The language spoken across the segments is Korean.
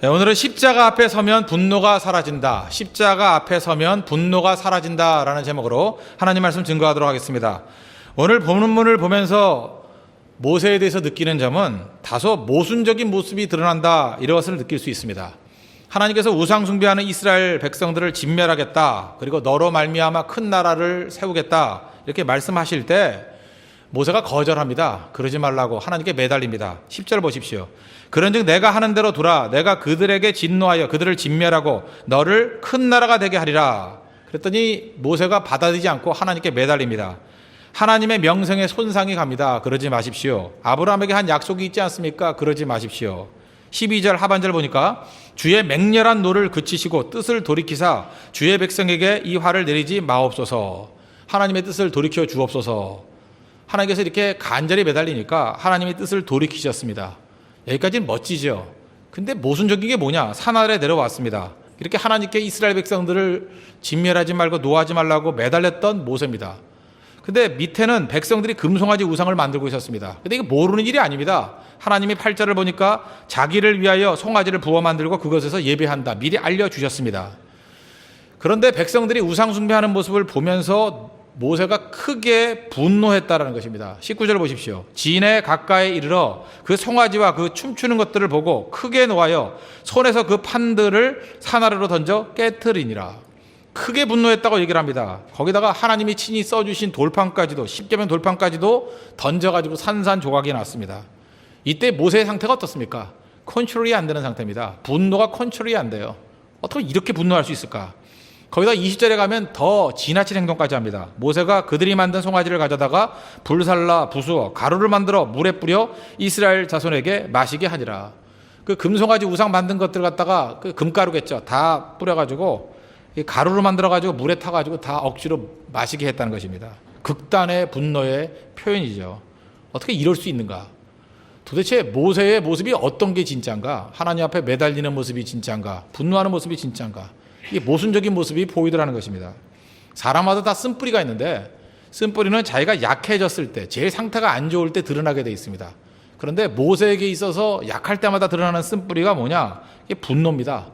네, 오늘은 십자가 앞에 서면 분노가 사라진다. 십자가 앞에 서면 분노가 사라진다 라는 제목으로 하나님 말씀 증거하도록 하겠습니다. 오늘 본문을 보면서 모세에 대해서 느끼는 점은 다소 모순적인 모습이 드러난다, 이것을 느낄 수 있습니다. 하나님께서 우상 숭배하는 이스라엘 백성들을 진멸하겠다, 그리고 너로 말미암아 큰 나라를 세우겠다, 이렇게 말씀하실 때 모세가 거절합니다. 그러지 말라고 하나님께 매달립니다. 10절 보십시오. 그런즉 내가 하는 대로 두라. 내가 그들에게 진노하여 그들을 진멸하고 너를 큰 나라가 되게 하리라. 그랬더니 모세가 받아들이지 않고 하나님께 매달립니다. 하나님의 명성에 손상이 갑니다. 그러지 마십시오. 아브라함에게 한 약속이 있지 않습니까? 그러지 마십시오. 12절 하반절 보니까 주의 맹렬한 노를 그치시고 뜻을 돌이키사 주의 백성에게 이 화를 내리지 마옵소서. 하나님의 뜻을 돌이켜 주옵소서. 하나님께서 이렇게 간절히 매달리니까 하나님의 뜻을 돌이키셨습니다. 여기까지는 멋지죠. 근데 모순적인 게 뭐냐? 산 아래 내려왔습니다. 이렇게 하나님께 이스라엘 백성들을 진멸하지 말고 노하지 말라고 매달렸던 모세입니다. 근데 밑에는 백성들이 금송아지 우상을 만들고 있었습니다. 근데 이게 모르는 일이 아닙니다. 하나님이 8절을 보니까 자기를 위하여 송아지를 부어 만들고 그것에서 예배한다, 미리 알려주셨습니다. 그런데 백성들이 우상 숭배하는 모습을 보면서 모세가 크게 분노했다라는 것입니다. 19절 보십시오. 진에 가까이 이르러 그 송아지와 그 춤추는 것들을 보고 크게 노하여 손에서 그 판들을 산 아래로 던져 깨트리니라. 크게 분노했다고 얘기를 합니다. 거기다가 하나님이 친히 써주신 돌판까지도, 십계명 돌판까지도 던져가지고 산산조각이 났습니다. 이때 모세의 상태가 어떻습니까? 컨트롤이 안 되는 상태입니다. 분노가 컨트롤이 안 돼요. 어떻게 이렇게 분노할 수 있을까? 거기다 20절에 가면 더 지나친 행동까지 합니다. 모세가 그들이 만든 송아지를 가져다가 불살라 부수어 가루를 만들어 물에 뿌려 이스라엘 자손에게 마시게 하니라. 그 금송아지 우상 만든 것들 갖다가 그 금가루겠죠. 다 뿌려가지고 가루를 만들어가지고 물에 타가지고 다 억지로 마시게 했다는 것입니다. 극단의 분노의 표현이죠. 어떻게 이럴 수 있는가? 도대체 모세의 모습이 어떤 게 진짜인가? 하나님 앞에 매달리는 모습이 진짜인가? 분노하는 모습이 진짜인가? 이게 모순적인 모습이 보이더라는 것입니다. 사람마다 다 쓴뿌리가 있는데 쓴뿌리는 자기가 약해졌을 때, 제일 상태가 안 좋을 때 드러나게 돼 있습니다. 그런데 모세에게 있어서 약할 때마다 드러나는 쓴뿌리가 뭐냐? 이게 분노입니다.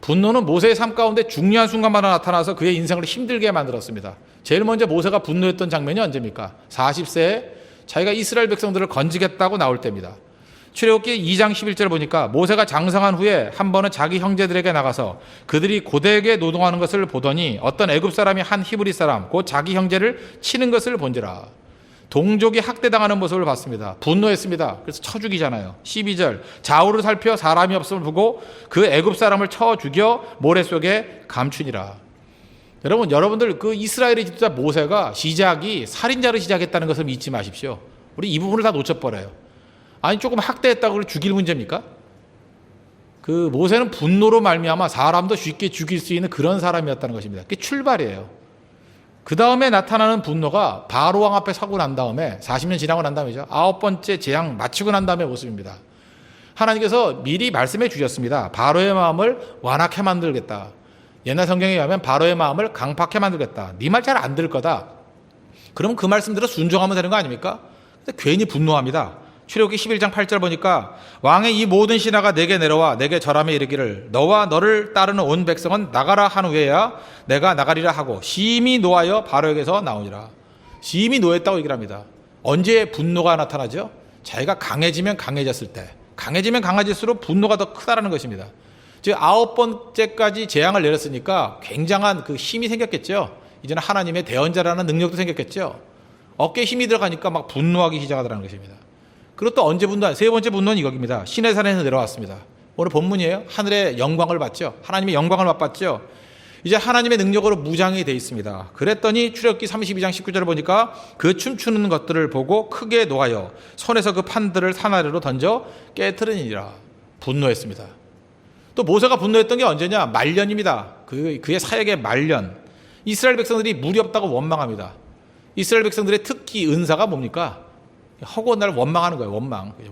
분노는 모세의 삶 가운데 중요한 순간마다 나타나서 그의 인생을 힘들게 만들었습니다. 제일 먼저 모세가 분노했던 장면이 언제입니까? 40세에 자기가 이스라엘 백성들을 건지겠다고 나올 때입니다. 출애굽기 2장 11절 보니까 모세가 장성한 후에 한 번은 자기 형제들에게 나가서 그들이 고되게 노동하는 것을 보더니 어떤 애굽 사람이 한 히브리 사람 곧 자기 형제를 치는 것을 본지라. 동족이 학대당하는 모습을 봤습니다. 분노했습니다. 그래서 쳐 죽이잖아요. 12절 좌우를 살펴 사람이 없음을 보고 그 애굽 사람을 쳐 죽여 모래 속에 감추니라. 여러분들 그 이스라엘의 지도자 모세가 시작이 살인자로 시작했다는 것을 잊지 마십시오. 우리 이 부분을 다 놓쳐버려요. 아니 조금 학대했다고 죽일 문제입니까? 그 모세는 분노로 말미암아 사람도 쉽게 죽일 수 있는 그런 사람이었다는 것입니다. 그게 출발이에요. 그 다음에 나타나는 분노가 바로 왕 앞에 서고 난 다음에 40년 지나고 난 다음이죠. 9번째 재앙 마치고 난 다음의 모습입니다. 하나님께서 미리 말씀해 주셨습니다. 바로의 마음을 완악해 만들겠다. 옛날 성경에 의하면 바로의 마음을 강팍해 만들겠다. 네 말 잘 안 들을 거다. 그러면 그 말씀대로 순종하면 되는 거 아닙니까? 근데 괜히 분노합니다. 출애굽기 11장 8절 보니까 왕의 이 모든 신하가 내게 내려와 내게 절하며 이르기를 너와 너를 따르는 온 백성은 나가라 한 후에야 내가 나가리라 하고 심히 노하여 바로에게서 나오니라. 심히 노했다고 얘기를 합니다. 언제 분노가 나타나죠? 자기가 강해지면 강해졌을 때, 강해지면 강해질수록 분노가 더 크다라는 것입니다. 즉 9번째까지 재앙을 내렸으니까 굉장한 그 힘이 생겼겠죠. 이제는 하나님의 대언자라는 능력도 생겼겠죠. 어깨에 힘이 들어가니까 막 분노하기 시작하더라는 것입니다. 그리고 또 언제 분노? 세 번째 분노는 이겁니다. 시내산에서 내려왔습니다. 오늘 본문이에요. 하늘의 영광을 봤죠. 하나님의 영광을 맛봤죠. 이제 하나님의 능력으로 무장이 되어 있습니다. 그랬더니 출애굽기 32장 19절을 보니까 그 춤추는 것들을 보고 크게 노하여 손에서 그 판들을 산 아래로 던져 깨트리니라. 분노했습니다. 또 모세가 분노했던 게 언제냐? 말년입니다. 그의 사역의 말년. 이스라엘 백성들이 물이 없다고 원망합니다. 이스라엘 백성들의 특기 은사가 뭡니까? 허구한 날 원망하는 거예요.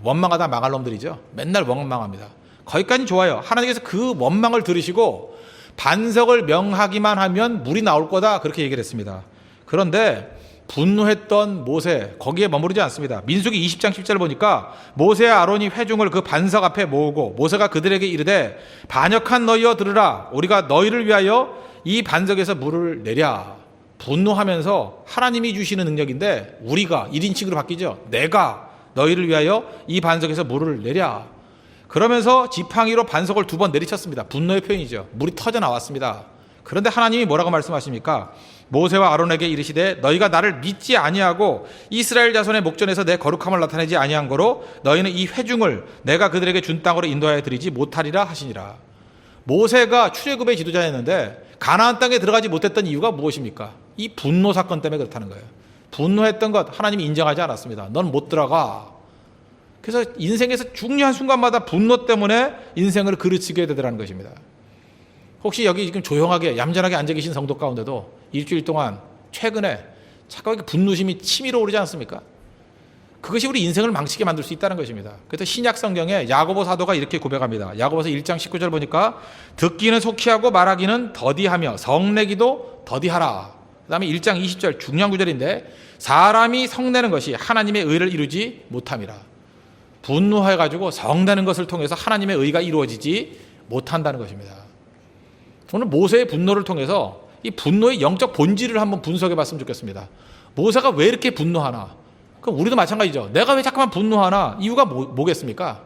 원망하다 망할 놈들이죠. 맨날 원망합니다. 거기까지 좋아요. 하나님께서 그 원망을 들으시고 반석을 명하기만 하면 물이 나올 거다, 그렇게 얘기를 했습니다. 그런데 분노했던 모세 거기에 머무르지 않습니다. 민수기 20장 10절을 보니까 모세와 아론이 회중을 그 반석 앞에 모으고 모세가 그들에게 이르되 반역한 너희여 들으라. 우리가 너희를 위하여 이 반석에서 물을 내랴. 분노하면서 하나님이 주시는 능력인데 우리가 1인칭으로 바뀌죠. 내가 너희를 위하여 이 반석에서 물을 내랴. 그러면서 지팡이로 반석을 2번 내리쳤습니다. 분노의 표현이죠. 물이 터져 나왔습니다. 그런데 하나님이 뭐라고 말씀하십니까? 모세와 아론에게 이르시되 너희가 나를 믿지 아니하고 이스라엘 자손의 목전에서 내 거룩함을 나타내지 아니한 거로 너희는 이 회중을 내가 그들에게 준 땅으로 인도하여 드리지 못하리라 하시니라. 모세가 출애굽의 지도자였는데 가나안 땅에 들어가지 못했던 이유가 무엇입니까? 이 분노 사건 때문에 그렇다는 거예요. 분노했던 것 하나님이 인정하지 않았습니다. 넌 못 들어가. 그래서 인생에서 중요한 순간마다 분노 때문에 인생을 그르치게 되더라는 것입니다. 혹시 여기 지금 조용하게 얌전하게 앉아 계신 성도 가운데도 일주일 동안 최근에 잠깐 이렇게 분노심이 치밀어 오르지 않습니까? 그것이 우리 인생을 망치게 만들 수 있다는 것입니다. 그래서 신약 성경에 야고보 사도가 이렇게 고백합니다. 야고보서 1장 19절 보니까 듣기는 속히 하고 말하기는 더디하며 성내기도 더디하라. 그 다음에 1장 20절 중요한 구절인데 사람이 성내는 것이 하나님의 의를 이루지 못함이라. 분노해가지고 성내는 것을 통해서 하나님의 의가 이루어지지 못한다는 것입니다. 오늘 모세의 분노를 통해서 이 분노의 영적 본질을 한번 분석해 봤으면 좋겠습니다. 모세가 왜 이렇게 분노하나? 그럼 우리도 마찬가지죠. 내가 왜 자꾸만 분노하나? 이유가 뭐겠습니까?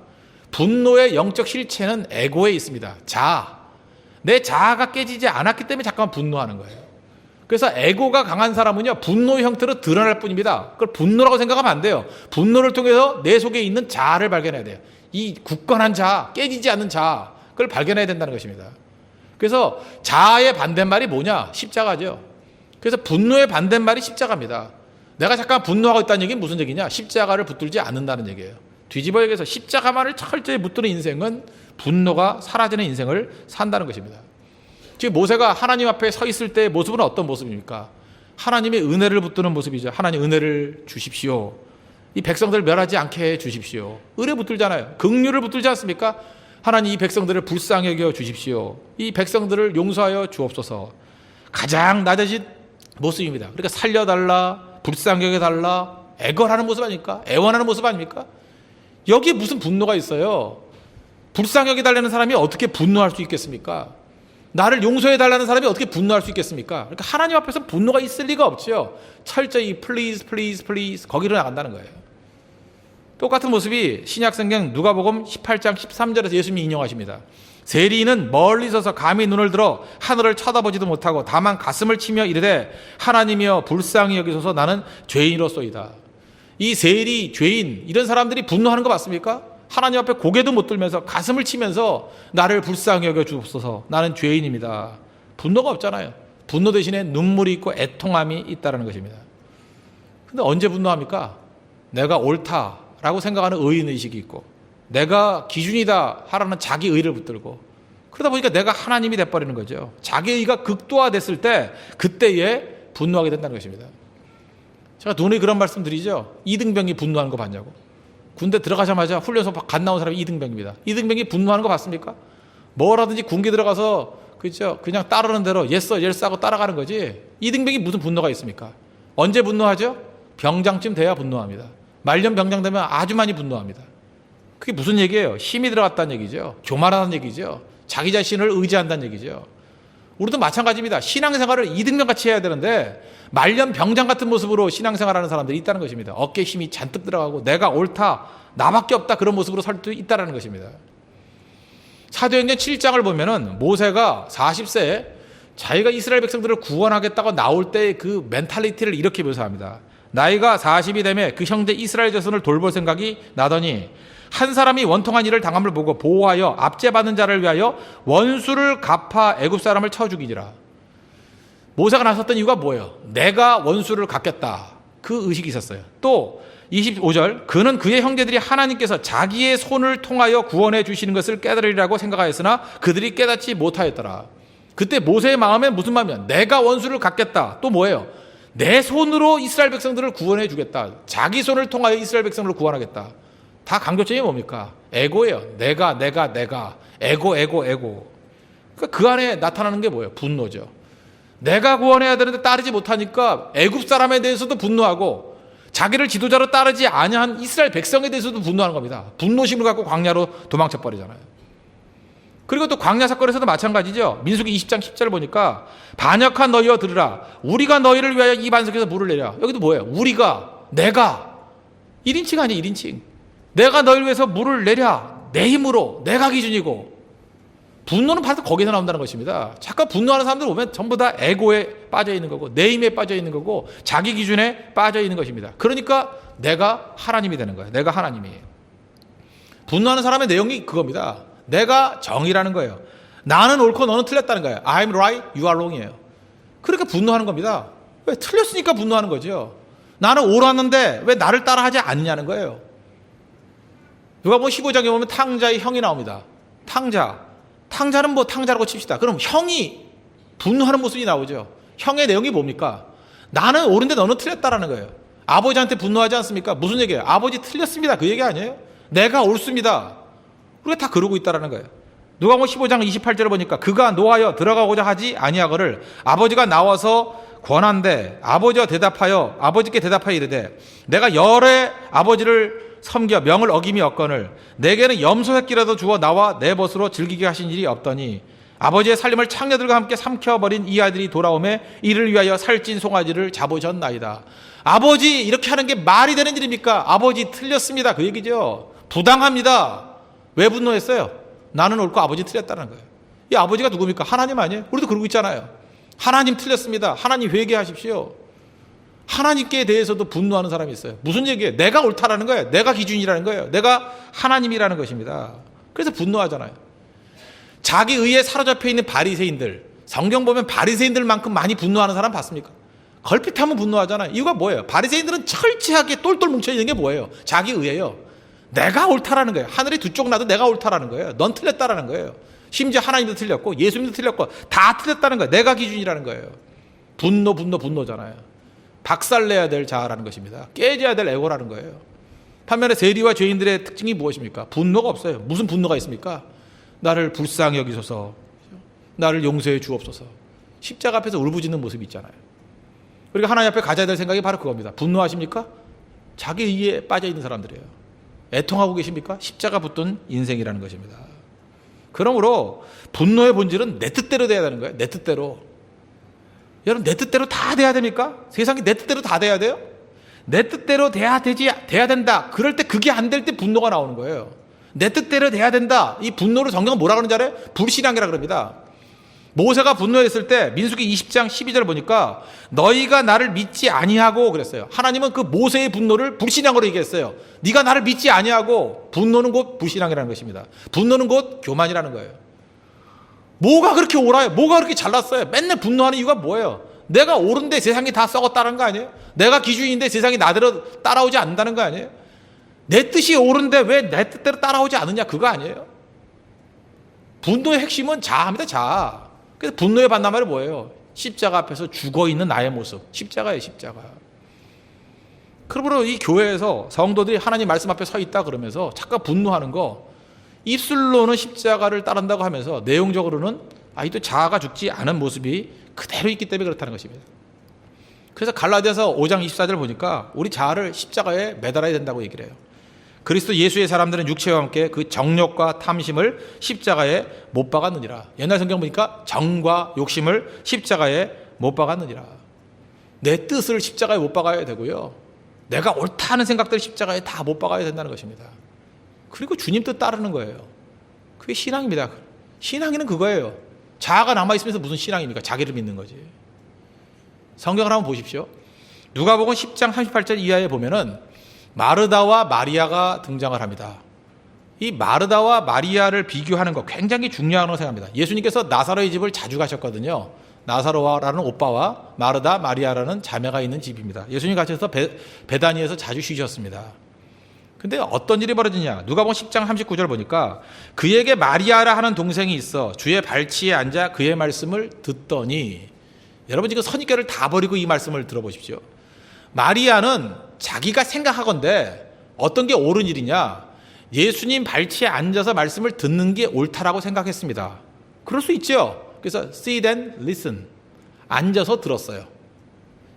분노의 영적 실체는 에고에 있습니다. 자아. 내 자아가 깨지지 않았기 때문에 자꾸만 분노하는 거예요. 그래서 에고가 강한 사람은요, 분노의 형태로 드러날 뿐입니다. 그걸 분노라고 생각하면 안 돼요. 분노를 통해서 내 속에 있는 자아를 발견해야 돼요. 이 굳건한 자아, 깨지지 않는 자아, 그걸 발견해야 된다는 것입니다. 그래서 자아의 반대말이 뭐냐? 십자가죠. 그래서 분노의 반대말이 십자가입니다. 내가 잠깐 분노하고 있다는 얘기는 무슨 얘기냐? 십자가를 붙들지 않는다는 얘기예요. 뒤집어 얘기해서 십자가만을 철저히 붙드는 인생은 분노가 사라지는 인생을 산다는 것입니다. 지금 모세가 하나님 앞에 서 있을 때의 모습은 어떤 모습입니까? 하나님의 은혜를 붙드는 모습이죠. 하나님 은혜를 주십시오. 이 백성들을 멸하지 않게 해 주십시오. 은혜 붙들잖아요. 긍휼을 붙들지 않습니까? 하나님 이 백성들을 불쌍히 여겨 주십시오. 이 백성들을 용서하여 주옵소서. 가장 낮아진 모습입니다. 그러니까 살려달라, 불쌍히 여겨달라, 애걸하는 모습 아닙니까? 애원하는 모습 아닙니까? 여기에 무슨 분노가 있어요? 불쌍히 여겨달라는 사람이 어떻게 분노할 수 있겠습니까? 나를 용서해달라는 사람이 어떻게 분노할 수 있겠습니까? 그러니까 하나님 앞에서 분노가 있을 리가 없죠. 철저히 please, please, please 거기로 나간다는 거예요. 똑같은 모습이 신약성경 누가복음 18장 13절에서 예수님이 인용하십니다. 세리는 멀리 서서 감히 눈을 들어 하늘을 쳐다보지도 못하고 다만 가슴을 치며 이르되 하나님이여 불쌍히 여기소서 나는 죄인이로소이다. 이 세리, 죄인 이런 사람들이 분노하는 거 맞습니까? 하나님 앞에 고개도 못 들면서 가슴을 치면서 나를 불쌍히 여겨 주옵소서 나는 죄인입니다. 분노가 없잖아요. 분노 대신에 눈물이 있고 애통함이 있다는 것입니다. 근데 언제 분노합니까? 내가 옳다라고 생각하는 의인의식이 있고 내가 기준이다 하라는 자기 의를 붙들고 그러다 보니까 내가 하나님이 돼버리는 거죠. 자기 의가 극도화됐을 때 그때에 분노하게 된다는 것입니다. 제가 누누이 그런 말씀 드리죠. 이등병이 분노하는 거 봤냐고. 군대 들어가자마자 훈련소 갓 나온 사람이 이등병입니다. 이등병이 분노하는 거 봤습니까? 뭐라든지 군기 들어가서 그죠? 그냥 따르는 대로 예스 예스 하고 따라가는 거지. 이등병이 무슨 분노가 있습니까? 언제 분노하죠? 병장쯤 돼야 분노합니다. 말년 병장 되면 아주 많이 분노합니다. 그게 무슨 얘기예요? 힘이 들어갔다는 얘기죠. 교만하다는 얘기죠. 자기 자신을 의지한다는 얘기죠. 우리도 마찬가지입니다. 신앙생활을 이등병같이 해야 되는데 말년 병장 같은 모습으로 신앙생활하는 사람들이 있다는 것입니다. 어깨에 힘이 잔뜩 들어가고 내가 옳다, 나밖에 없다 그런 모습으로 살 수 있다는 것입니다. 사도행전 7장을 보면은 모세가 40세에 자기가 이스라엘 백성들을 구원하겠다고 나올 때의 그 멘탈리티를 이렇게 묘사합니다. 나이가 40이 되매 그 형제 이스라엘 자손을 돌볼 생각이 나더니 한 사람이 원통한 일을 당함을 보고 보호하여 압제받는 자를 위하여 원수를 갚아 애굽 사람을 쳐 죽이니라. 모세가 나섰던 이유가 뭐예요? 내가 원수를 갚겠다. 그 의식이 있었어요. 또 25절 그는 그의 형제들이 하나님께서 자기의 손을 통하여 구원해 주시는 것을 깨달으리라고 생각하였으나 그들이 깨닫지 못하였더라. 그때 모세의 마음에 무슨 마음이야? 내가 원수를 갚겠다. 또 뭐예요? 내 손으로 이스라엘 백성들을 구원해 주겠다. 자기 손을 통하여 이스라엘 백성을 구원하겠다. 다 강조점이 뭡니까? 에고예요. 내가 에고. 그러니까 그 안에 나타나는 게 뭐예요? 분노죠. 내가 구원해야 되는데 따르지 못하니까 애굽 사람에 대해서도 분노하고 자기를 지도자로 따르지 아니한 이스라엘 백성에 대해서도 분노하는 겁니다. 분노심을 갖고 광야로 도망쳐 버리잖아요. 그리고 또 광야 사건에서도 마찬가지죠. 민수기 20장 10절 보니까 반역한 너희여 들으라. 우리가 너희를 위하여 이 반석에서 물을 내랴. 여기도 뭐예요? 우리가, 내가. 1인칭 아니에요, 1인칭. 내가 너희를 위해서 물을 내랴. 내 힘으로, 내가 기준이고. 분노는 바로 거기서 나온다는 것입니다. 잠깐 분노하는 사람들 보면 전부 다 에고에 빠져 있는 거고, 내 힘에 빠져 있는 거고, 자기 기준에 빠져 있는 것입니다. 그러니까 내가 하나님이 되는 거예요. 내가 하나님이에요. 분노하는 사람의 내용이 그겁니다. 내가 정의라는 거예요. 나는 옳고 너는 틀렸다는 거예요. I'm right, you are wrong이에요. 그러니까 분노하는 겁니다. 왜? 틀렸으니까 분노하는 거죠. 나는 옳았는데 왜 나를 따라하지 않느냐는 거예요. 누가 보면 15장에 보면 탕자의 형이 나옵니다. 탕자는 뭐 탕자라고 칩시다. 그럼 형이 분노하는 모습이 나오죠. 형의 내용이 뭡니까? 나는 옳은데 너는 틀렸다라는 거예요. 아버지한테 분노하지 않습니까? 무슨 얘기예요? 아버지 틀렸습니다. 그 얘기 아니에요? 내가 옳습니다. 우리가 다 그러고 있다라는 거예요. 누가복음 15장 28절을 보니까 그가 노하여 들어가고자 하지 아니하거를 아버지가 나와서 권한대 아버지께 대답하여 이르되 내가 열의 아버지를 섬겨 명을 어김이 없거늘 내게는 염소 새끼라도 주어 나와 내 벗으로 즐기게 하신 일이 없더니 아버지의 살림을 창녀들과 함께 삼켜버린 이 아들이 돌아오매 이를 위하여 살찐 송아지를 잡으셨나이다. 아버지 이렇게 하는 게 말이 되는 일입니까? 아버지 틀렸습니다. 그 얘기죠. 부당합니다. 왜 분노했어요? 나는 옳고 아버지 틀렸다는 거예요. 이 아버지가 누굽니까? 하나님 아니에요? 우리도 그러고 있잖아요. 하나님 틀렸습니다. 하나님 회개하십시오. 하나님께 대해서도 분노하는 사람이 있어요. 무슨 얘기예요? 내가 옳다라는 거예요. 내가 기준이라는 거예요. 내가 하나님이라는 것입니다. 그래서 분노하잖아요. 자기 의에 사로잡혀 있는 바리새인들, 성경 보면 바리새인들만큼 많이 분노하는 사람 봤습니까? 걸핏하면 분노하잖아요. 이유가 뭐예요? 바리새인들은 철저하게 똘똘 뭉쳐있는 게 뭐예요? 자기 의예요. 내가 옳다라는 거예요. 하늘이 두 쪽 나도 내가 옳다라는 거예요. 넌 틀렸다라는 거예요. 심지어 하나님도 틀렸고 예수님도 틀렸고 다 틀렸다는 거예요. 내가 기준이라는 거예요. 분노잖아요. 박살내야 될 자아라는 것입니다. 깨져야 될 에고라는 거예요. 반면에 세리와 죄인들의 특징이 무엇입니까? 분노가 없어요. 무슨 분노가 있습니까? 나를 불쌍히 여기소서, 나를 용서해 주옵소서. 십자가 앞에서 울부짖는 모습이 있잖아요. 우리가 하나님 앞에 가져야 될 생각이 바로 그겁니다. 분노하십니까? 자기 의에 빠져 있는 사람들이에요. 애통하고 계십니까? 십자가 붙든 인생이라는 것입니다. 그러므로 분노의 본질은 내 뜻대로 돼야 되는 거예요. 내 뜻대로. 여러분 내 뜻대로 다 돼야 됩니까? 세상이 내 뜻대로 다 돼야 돼요? 내 뜻대로 돼야 된다. 그럴 때 그게 안 될 때 분노가 나오는 거예요. 내 뜻대로 돼야 된다. 이 분노를 성경은 뭐라 그러는지 알아요? 불신앙이라 그럽니다. 모세가 분노했을 때 민수기 20장 12절 보니까 너희가 나를 믿지 아니하고 그랬어요. 하나님은 그 모세의 분노를 불신앙으로 얘기했어요. 네가 나를 믿지 아니하고. 분노는 곧 불신앙이라는 것입니다. 분노는 곧 교만이라는 거예요. 뭐가 그렇게 옳아요? 뭐가 그렇게 잘났어요? 맨날 분노하는 이유가 뭐예요? 내가 옳은데 세상이 다 썩었다는 거 아니에요? 내가 기준인데 세상이 나대로 따라오지 않는다는 거 아니에요? 내 뜻이 옳은데 왜 내 뜻대로 따라오지 않느냐, 그거 아니에요? 분노의 핵심은 자아입니다. 자아. 그래서 분노의 반나말이 뭐예요? 십자가 앞에서 죽어있는 나의 모습. 십자가예요, 십자가. 그러므로 이 교회에서 성도들이 하나님 말씀 앞에 서 있다 그러면서 잠깐 분노하는 거, 입술로는 십자가를 따른다고 하면서 내용적으로는 아직도 자아가 죽지 않은 모습이 그대로 있기 때문에 그렇다는 것입니다. 그래서 갈라디아서 5장 24절 보니까 우리 자아를 십자가에 매달아야 된다고 얘기를 해요. 그리스도 예수의 사람들은 육체와 함께 그 정욕과 탐심을 십자가에 못 박았느니라. 옛날 성경 보니까 정과 욕심을 십자가에 못 박았느니라. 내 뜻을 십자가에 못 박아야 되고요. 내가 옳다 하는 생각들을 십자가에 다 못 박아야 된다는 것입니다. 그리고 주님 뜻 따르는 거예요. 그게 신앙입니다. 신앙이는 그거예요. 자아가 남아있으면서 무슨 신앙입니까? 자기를 믿는 거지. 성경을 한번 보십시오. 누가복음 10장 38절 이하에 보면은 마르다와 마리아가 등장을 합니다. 이 마르다와 마리아를 비교하는 거 굉장히 중요하다고 생각합니다. 예수님께서 나사로의 집을 자주 가셨거든요. 나사로라는 오빠와 마르다, 마리아라는 자매가 있는 집입니다. 예수님 가셔서 베다니에서 자주 쉬셨습니다. 근데 어떤 일이 벌어지냐? 누가복음 10장 39절 보니까 그에게 마리아라 하는 동생이 있어 주의 발치에 앉아 그의 말씀을 듣더니, 여러분 지금 선입견을 다 버리고 이 말씀을 들어보십시오. 마리아는 자기가 생각하건대 어떤 게 옳은 일이냐, 예수님 발치에 앉아서 말씀을 듣는 게 옳다라고 생각했습니다. 그럴 수 있죠. 그래서 see then listen, 앉아서 들었어요.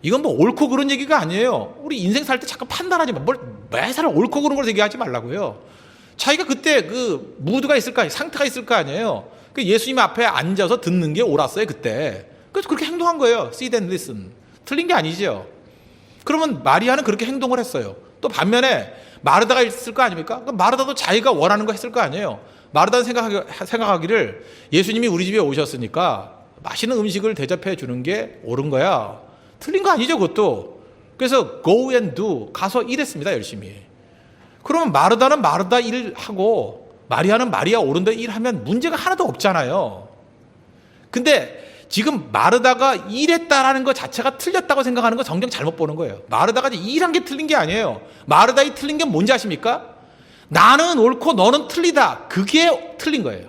이건 뭐 옳고 그른 얘기가 아니에요. 우리 인생 살 때 잠깐 판단하지 마. 뭘 매사를 옳고 그른 걸 얘기하지 말라고요. 자기가 그때 그 무드가 있을 거 아니에요. 상태가 있을 거 아니에요. 그 예수님 앞에 앉아서 듣는 게 옳았어요, 그때. 그래서 그렇게 행동한 거예요. See then listen. 틀린 게 아니죠. 그러면 마리아는 그렇게 행동을 했어요. 또 반면에 마르다가 있을 거 아닙니까? 그럼 마르다도 자기가 원하는 거 했을 거 아니에요. 마르다는 생각하기를 예수님이 우리 집에 오셨으니까 맛있는 음식을 대접해 주는 게 옳은 거야. 틀린 거 아니죠, 그것도. 그래서 go and do. 가서 일했습니다, 열심히. 그러면 마르다는 마르다 일을 하고 마리아는 마리아 옳은 데 일하면 문제가 하나도 없잖아요. 근데 지금 마르다가 일했다라는 것 자체가 틀렸다고 생각하는 거 성경 잘못 보는 거예요. 마르다가 일한 게 틀린 게 아니에요. 마르다이 틀린 게 뭔지 아십니까? 나는 옳고 너는 틀리다. 그게 틀린 거예요.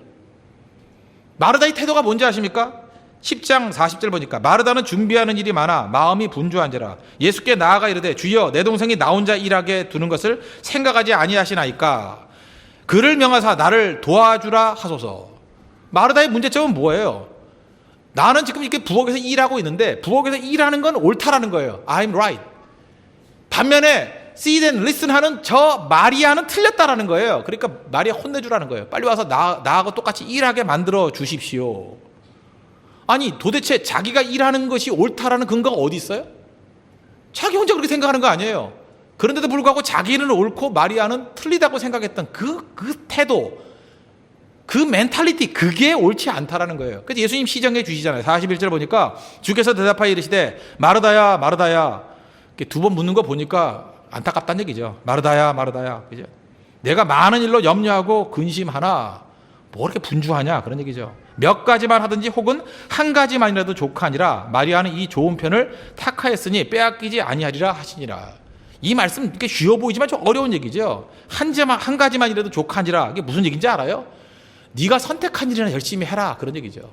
마르다의 태도가 뭔지 아십니까? 10장 40절 보니까 마르다는 준비하는 일이 많아 마음이 분주한지라 예수께 나아가 이르되 주여 내 동생이 나 혼자 일하게 두는 것을 생각하지 아니하시나이까 그를 명하사 나를 도와주라 하소서. 마르다의 문제점은 뭐예요? 나는 지금 이렇게 부엌에서 일하고 있는데 부엌에서 일하는 건 옳다라는 거예요. I'm right. 반면에 see then listen 하는 저 마리아는 틀렸다라는 거예요. 그러니까 마리아 혼내주라는 거예요. 빨리 와서 나하고 똑같이 일하게 만들어 주십시오. 아니 도대체 자기가 일하는 것이 옳다라는 근거가 어디 있어요? 자기 혼자 그렇게 생각하는 거 아니에요. 그런데도 불구하고 자기는 옳고 마리아는 틀리다고 생각했던 그 태도, 그 멘탈리티, 그게 옳지 않다라는 거예요. 그래서 예수님 시정해 주시잖아요. 41절 보니까 주께서 대답하여 이르시되 마르다야 마르다야, 두 번 묻는 거 보니까 안타깝다는 얘기죠. 마르다야 마르다야, 그죠? 내가 많은 일로 염려하고 근심하나 뭐 이렇게 분주하냐, 그런 얘기죠. 몇 가지만 하든지 혹은 한 가지만이라도 족하니라 마리아는 이 좋은 편을 택하였으니 빼앗기지 아니하리라 하시니라. 이 말씀 이렇게 쉬워 보이지만 좀 어려운 얘기죠. 한 가지만이라도 족하니라. 이게 무슨 얘기인지 알아요? 네가 선택한 일이나 열심히 해라, 그런 얘기죠.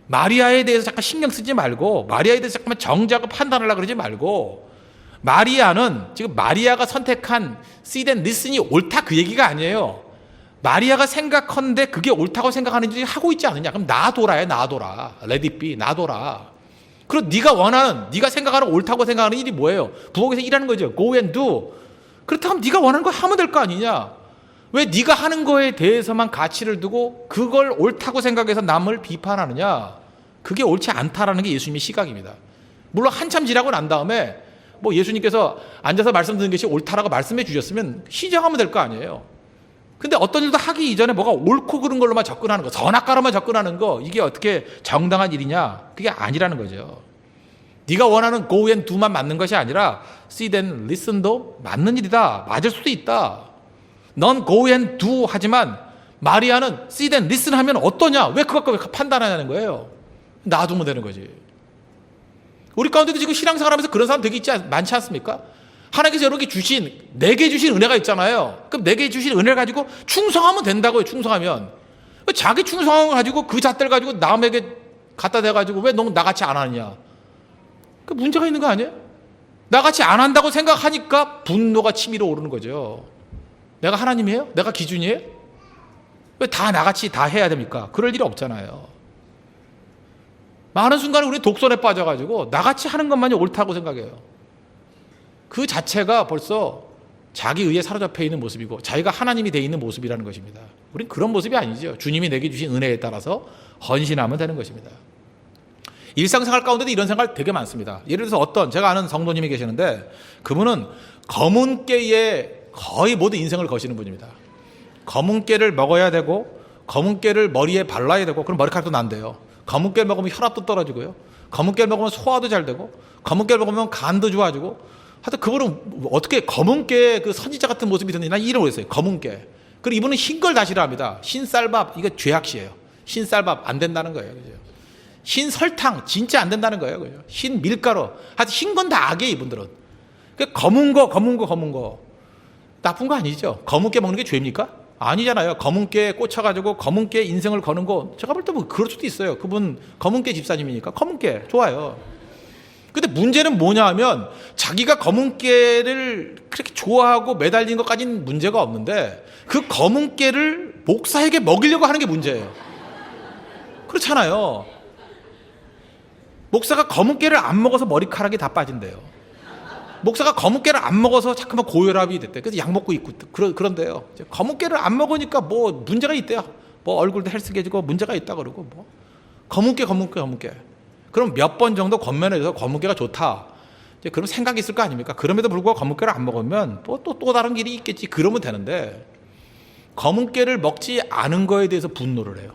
마리아에 대해서 잠깐 신경 쓰지 말고 마리아에 대해서 잠깐만 정죄하고 판단하려고 그러지 말고 마리아는 지금 마리아가 선택한 see then listen이 옳다 그 얘기가 아니에요. 마리아가 생각하는데 그게 옳다고 생각하는지 하고 있지 않느냐. 그럼 놔둬라요. 놔둬라. Let it be. 놔둬라. 그리고 네가 원하는, 네가 생각하는 옳다고 생각하는 일이 뭐예요? 부엌에서 일하는 거죠. Go and do. 그렇다면 네가 원하는 거 하면 될 거 아니냐. 왜 네가 하는 거에 대해서만 가치를 두고 그걸 옳다고 생각해서 남을 비판하느냐. 그게 옳지 않다라는 게 예수님의 시각입니다. 물론 한참 지나고 난 다음에 뭐 예수님께서 앉아서 말씀 듣는 것이 옳다라고 말씀해 주셨으면 시정하면 될 거 아니에요. 근데 어떤 일도 하기 이전에 뭐가 옳고 그른 걸로만 접근하는 거, 선악과로만 접근하는 거, 이게 어떻게 정당한 일이냐? 그게 아니라는 거죠. 네가 원하는 go and do만 맞는 것이 아니라 see then listen도 맞는 일이다. 맞을 수도 있다. 넌 go and do 하지만 마리아는 see then listen 하면 어떠냐? 왜 그것과 왜 판단하냐는 거예요. 놔두면 되는 거지. 우리 가운데도 지금 신앙생활 하면서 그런 사람 되게 많지 않습니까? 하나님께서 여러분께 주신, 내게 주신 은혜가 있잖아요. 그럼 내게 주신 은혜를 가지고 충성하면 된다고요. 충성하면. 자기 충성함을 가지고 그 잣대를 가지고 남에게 갖다 대가지고 왜 너 나같이 안 하느냐. 그 문제가 있는 거 아니에요? 나같이 안 한다고 생각하니까 분노가 치밀어 오르는 거죠. 내가 하나님이에요? 내가 기준이에요? 왜 다 나같이 다 해야 됩니까? 그럴 일이 없잖아요. 많은 순간에 우리 독선에 빠져가지고 나같이 하는 것만이 옳다고 생각해요. 그 자체가 벌써 자기 의에 사로잡혀 있는 모습이고 자기가 하나님이 되어 있는 모습이라는 것입니다. 우린 그런 모습이 아니죠. 주님이 내게 주신 은혜에 따라서 헌신하면 되는 것입니다. 일상생활 가운데도 이런 생각 되게 많습니다. 예를 들어서 제가 아는 성도님이 계시는데 그분은 검은 깨에 거의 모든 인생을 거시는 분입니다. 검은 깨를 먹어야 되고 검은 깨를 머리에 발라야 되고 그럼 머리카락도 난대요. 검은 깨를 먹으면 혈압도 떨어지고요. 검은 깨를 먹으면 소화도 잘 되고 검은 깨를 먹으면 간도 좋아지고 하여튼 그분은 어떻게 검은 깨 그 선지자 같은 모습이 됐는지 난 이름을 모르겠어요. 검은 깨. 그리고 이분은 흰 걸 다 싫어합니다. 흰쌀밥 이거 죄악시예요. 흰쌀밥 안 된다는 거예요. 그죠? 흰 설탕 진짜 안 된다는 거예요. 그죠? 흰 밀가루 하여튼 흰 건 다 악이에요. 이분들은. 그러니까 검은 거 나쁜 거 아니죠. 검은 깨 먹는 게 죄입니까? 아니잖아요. 검은 깨에 꽂혀가지고 검은 깨 인생을 거는 거 제가 볼 때 뭐 그럴 수도 있어요. 그분 검은 깨 집사님이니까 검은 깨 좋아요. 근데 문제는 뭐냐 하면 자기가 검은 깨를 그렇게 좋아하고 매달린 것까지는 문제가 없는데 그 검은 깨를 목사에게 먹이려고 하는 게 문제예요. 그렇잖아요. 목사가 검은깨를 안 먹어서 머리카락이 다 빠진대요. 목사가 검은깨를 안 먹어서 자꾸만 고혈압이 됐대. 그래서 약 먹고 있고 그런데요. 검은깨를 안 먹으니까 뭐 문제가 있대요. 뭐 얼굴도 헬스케지고 문제가 있다 그러고 뭐 검은깨. 그럼 몇 번 정도 권면해서 검은깨가 좋다. 이제 그럼 생각이 있을 거 아닙니까? 그럼에도 불구하고 검은깨를 안 먹으면 또 다른 길이 있겠지. 그러면 되는데 검은깨를 먹지 않은 거에 대해서 분노를 해요.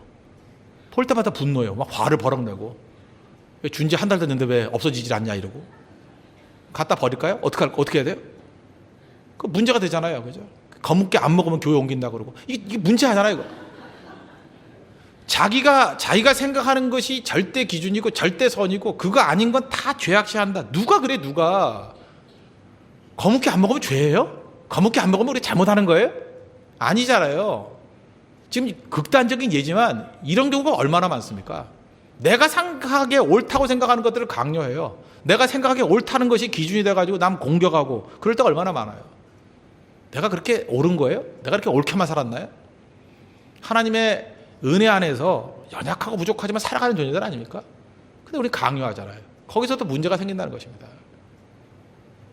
볼 때마다 분노해요. 막 화를 버럭 내고 준지 한 달 됐는데 왜 없어지질 않냐 이러고 갖다 버릴까요? 어떻게 해야 돼요? 그 문제가 되잖아요, 그죠? 검은깨 안 먹으면 교회 옮긴다 그러고 이게 문제 아니잖아요, 이거. 자기가 생각하는 것이 절대 기준이고 절대 선이고 그거 아닌 건 다 죄악시한다. 누가 그래 누가? 검은깨 안 먹으면 죄예요? 검은깨 안 먹으면 우리 잘못하는 거예요? 아니잖아요. 지금 극단적인 예지만 이런 경우가 얼마나 많습니까? 내가 생각하기에 옳다고 생각하는 것들을 강요해요. 내가 생각하기에 옳다는 것이 기준이 돼가지고 남 공격하고 그럴 때가 얼마나 많아요. 내가 그렇게 옳은 거예요? 내가 그렇게 옳게만 살았나요? 하나님의 은혜 안에서 연약하고 부족하지만 살아가는 존재들 아닙니까? 근데 우리 강요하잖아요. 거기서도 문제가 생긴다는 것입니다.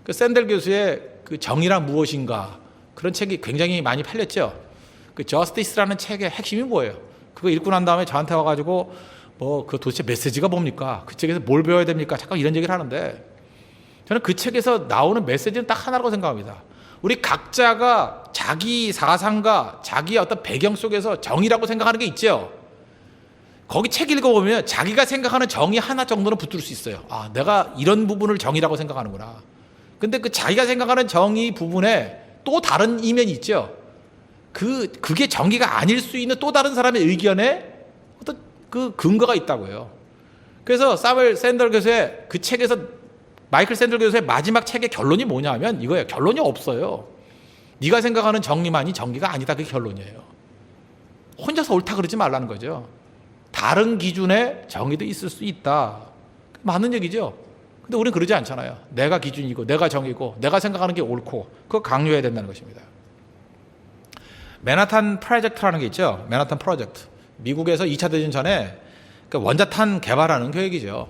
그 샌델 교수의 그 정의란 무엇인가 그런 책이 굉장히 많이 팔렸죠. 그 저스티스라는 책의 핵심이 뭐예요? 그거 읽고 난 다음에 저한테 와가지고 뭐 그 도대체 메시지가 뭡니까? 그 책에서 뭘 배워야 됩니까? 잠깐 이런 얘기를 하는데 저는 그 책에서 나오는 메시지는 딱 하나라고 생각합니다. 우리 각자가 자기 사상과 자기의 어떤 배경 속에서 정의라고 생각하는 게 있죠. 거기 책 읽어보면 자기가 생각하는 정의 하나 정도는 붙들 수 있어요. 아, 내가 이런 부분을 정의라고 생각하는구나. 근데 그 자기가 생각하는 정의 부분에 또 다른 이면이 있죠. 그게 정의가 아닐 수 있는 또 다른 사람의 의견에 어떤 그 근거가 있다고요. 그래서 사무엘 샌들 교수의 그 책에서 마이클 샌들 교수의 마지막 책의 결론이 뭐냐면 이거예요. 결론이 없어요. 네가 생각하는 정의만이 정의가 아니다. 그게 결론이에요. 혼자서 옳다 그러지 말라는 거죠. 다른 기준의 정의도 있을 수 있다. 맞는 얘기죠. 근데 우리는 그러지 않잖아요. 내가 기준이고 내가 정의고 내가 생각하는 게 옳고 그거 강요해야 된다는 것입니다. 맨하탄 프로젝트라는 게 있죠. 맨하탄 프로젝트. 미국에서 2차 대전 전에 원자탄 개발하는 계획이죠.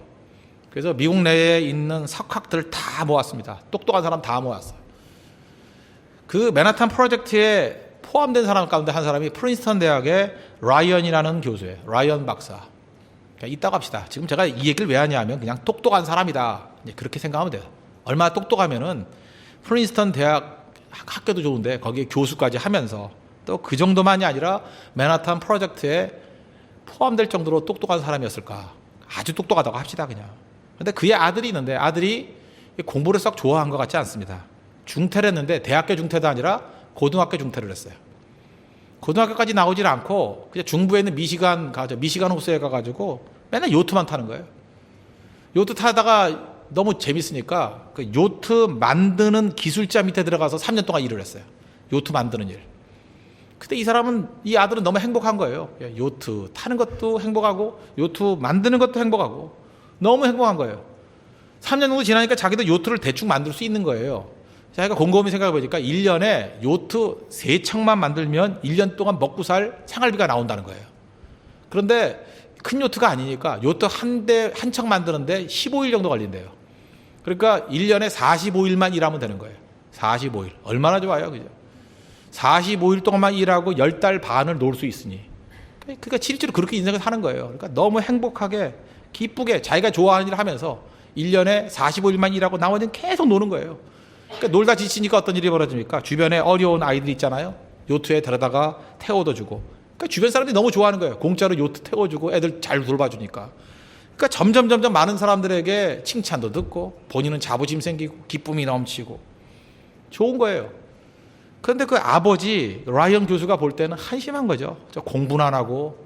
그래서 미국 내에 있는 석학들을 다 모았습니다. 똑똑한 사람 다 모았어요. 그 맨하탄 프로젝트에 포함된 사람 가운데 한 사람이 프린스턴 대학의 라이언이라는 교수예요. 라이언 박사. 이따가 합시다. 지금 제가 이 얘기를 왜 하냐면 그냥 똑똑한 사람이다. 그렇게 생각하면 돼요. 얼마나 똑똑하면은 프린스턴 대학 학교도 좋은데 거기에 교수까지 하면서 또 그 정도만이 아니라 맨하탄 프로젝트에 포함될 정도로 똑똑한 사람이었을까. 아주 똑똑하다고 합시다 그냥. 근데 그의 아들이 있는데 아들이 공부를 썩 좋아한 것 같지 않습니다. 중퇴를 했는데 대학교 중퇴도 아니라 고등학교 중퇴를 했어요. 고등학교까지 나오질 않고 그냥 중부에 있는 미시간 호수에 가가지고 맨날 요트만 타는 거예요. 요트 타다가 너무 재밌으니까 그 요트 만드는 기술자 밑에 들어가서 3년 동안 일을 했어요. 요트 만드는 일. 근데 이 아들은 너무 행복한 거예요. 요트 타는 것도 행복하고 요트 만드는 것도 행복하고 너무 행복한 거예요. 3년 정도 지나니까 자기도 요트를 대충 만들 수 있는 거예요. 자기가 곰곰이 생각해 보니까 1년에 요트 3척만 만들면 1년 동안 먹고 살 생활비가 나온다는 거예요. 그런데 큰 요트가 아니니까 요트 한 척 만드는데 15일 정도 걸린대요. 그러니까 1년에 45일만 일하면 되는 거예요. 45일. 얼마나 좋아요. 그죠? 45일 동안만 일하고 10달 반을 놀 수 있으니. 그러니까 실제로 그렇게 인생을 사는 거예요. 그러니까 너무 행복하게 기쁘게 자기가 좋아하는 일을 하면서 1년에 45일만 일하고 나머지는 계속 노는 거예요. 그러니까 놀다 지치니까 어떤 일이 벌어집니까? 주변에 어려운 아이들 있잖아요. 요트에 데려다가 태워도 주고. 그러니까 주변 사람들이 너무 좋아하는 거예요. 공짜로 요트 태워주고 애들 잘 돌봐주니까. 그러니까 점점 많은 사람들에게 칭찬도 듣고 본인은 자부심 생기고 기쁨이 넘치고 좋은 거예요. 그런데 그 아버지 라이언 교수가 볼 때는 한심한 거죠. 공부는 안 하고,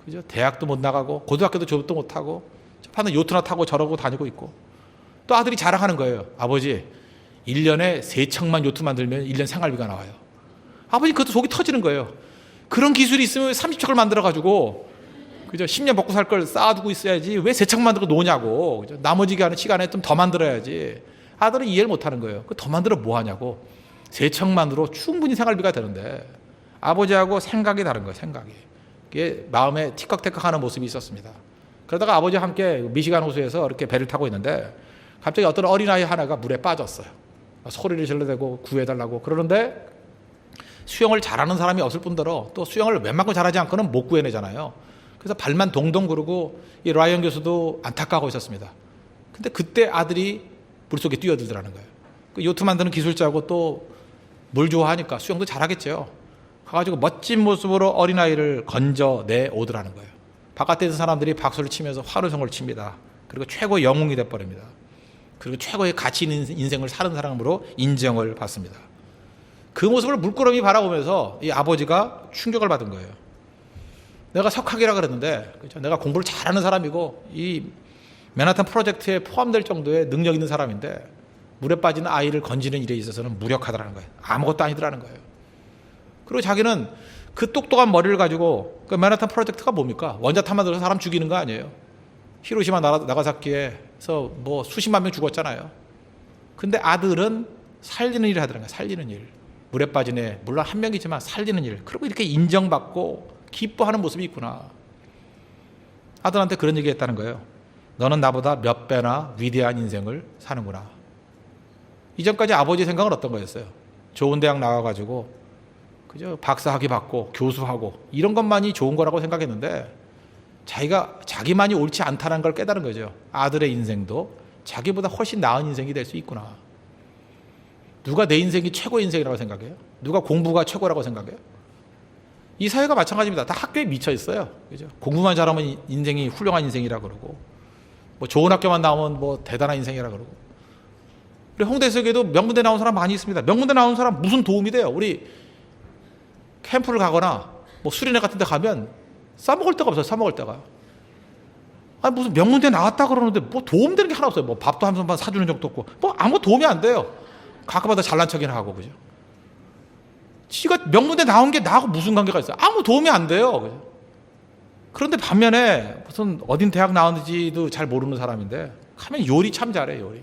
그죠? 대학도 못 나가고 고등학교도 졸업도 못 하고 파는 요트나 타고 저러고 다니고 있고 또 아들이 자랑하는 거예요. 아버지 1년에 3척만 요트 만들면 1년 생활비가 나와요. 아버지 그것도 속이 터지는 거예요. 그런 기술이 있으면 30척을 만들어가지고 그죠? 10년 먹고 살 걸 쌓아두고 있어야지 왜 3척 만들고 노냐고. 그죠? 나머지 하는 시간에 좀 더 만들어야지. 아들은 이해를 못하는 거예요. 더 만들어 뭐 하냐고. 3척만으로 충분히 생활비가 되는데 아버지하고 생각이 다른 거예요. 생각이. 그게 마음에 티격태격하는 모습이 있었습니다. 그러다가 아버지와 함께 미시간 호수에서 이렇게 배를 타고 있는데 갑자기 어떤 어린아이 하나가 물에 빠졌어요. 소리를 질러대고 구해달라고 그러는데 수영을 잘하는 사람이 없을 뿐더러 또 수영을 웬만큼 잘하지 않고는 못 구해내잖아요. 그래서 발만 동동 구르고 이 라이언 교수도 안타까워하고 있었습니다. 근데 그때 아들이 물속에 뛰어들더라는 거예요. 그 요트 만드는 기술자고 또 물 좋아하니까 수영도 잘하겠죠. 가가지고 멋진 모습으로 어린아이를 건져내 오더라는 거예요. 바깥에 있는 사람들이 박수를 치면서 환호성을 칩니다. 그리고 최고의 영웅이 돼버립니다. 그리고 최고의 가치 있는 인생을 사는 사람으로 인정을 받습니다. 그 모습을 물끄러미 바라보면서 이 아버지가 충격을 받은 거예요. 내가 석학이라 그랬는데, 그렇죠? 내가 공부를 잘하는 사람이고 이 맨하탄 프로젝트에 포함될 정도의 능력 있는 사람인데 물에 빠진 아이를 건지는 일에 있어서는 무력하다라는 거예요. 아무것도 아니더라는 거예요. 그리고 자기는 그 똑똑한 머리를 가지고 그 맨하탄 프로젝트가 뭡니까? 원자탄 만들어서 사람 죽이는 거 아니에요. 히로시마 나가사키에서 뭐 수십만 명 죽었잖아요. 근데 아들은 살리는 일을 하더라는 거예요. 살리는 일. 물에 빠진 애, 물론 한 명이지만 살리는 일. 그리고 이렇게 인정받고 기뻐하는 모습이 있구나. 아들한테 그런 얘기 했다는 거예요. 너는 나보다 몇 배나 위대한 인생을 사는구나. 이전까지 아버지 생각은 어떤 거였어요? 좋은 대학 나와가지고 그죠? 박사학위 받고 교수하고 이런 것만이 좋은 거라고 생각했는데 자기만이 옳지 않다는 걸 깨달은 거죠. 아들의 인생도 자기보다 훨씬 나은 인생이 될 수 있구나. 누가 내 인생이 최고 인생이라고 생각해요? 누가 공부가 최고라고 생각해요? 이 사회가 마찬가지입니다. 다 학교에 미쳐 있어요. 그죠? 공부만 잘하면 인생이 훌륭한 인생이라 그러고 뭐 좋은 학교만 나오면 뭐 대단한 인생이라 그러고. 우리 홍대 속에도 명문대 나온 사람 많이 있습니다. 명문대 나온 사람 무슨 도움이 돼요? 우리 캠프를 가거나 뭐 수련회 같은 데 가면 싸먹을 데가 없어요. 싸먹을 데가. 아니 무슨 명문대 나왔다 그러는데 뭐 도움되는 게 하나 없어요. 뭐 밥도 한 번만 사주는 적도 없고 뭐 아무 도움이 안 돼요. 가끔마다 잘난 척이나 하고 그죠. 지가 명문대 나온 게 나하고 무슨 관계가 있어요? 아무 도움이 안 돼요. 그죠? 그런데 반면에 무슨 어딘 대학 나왔는지도 잘 모르는 사람인데 가면 요리 참 잘해. 요리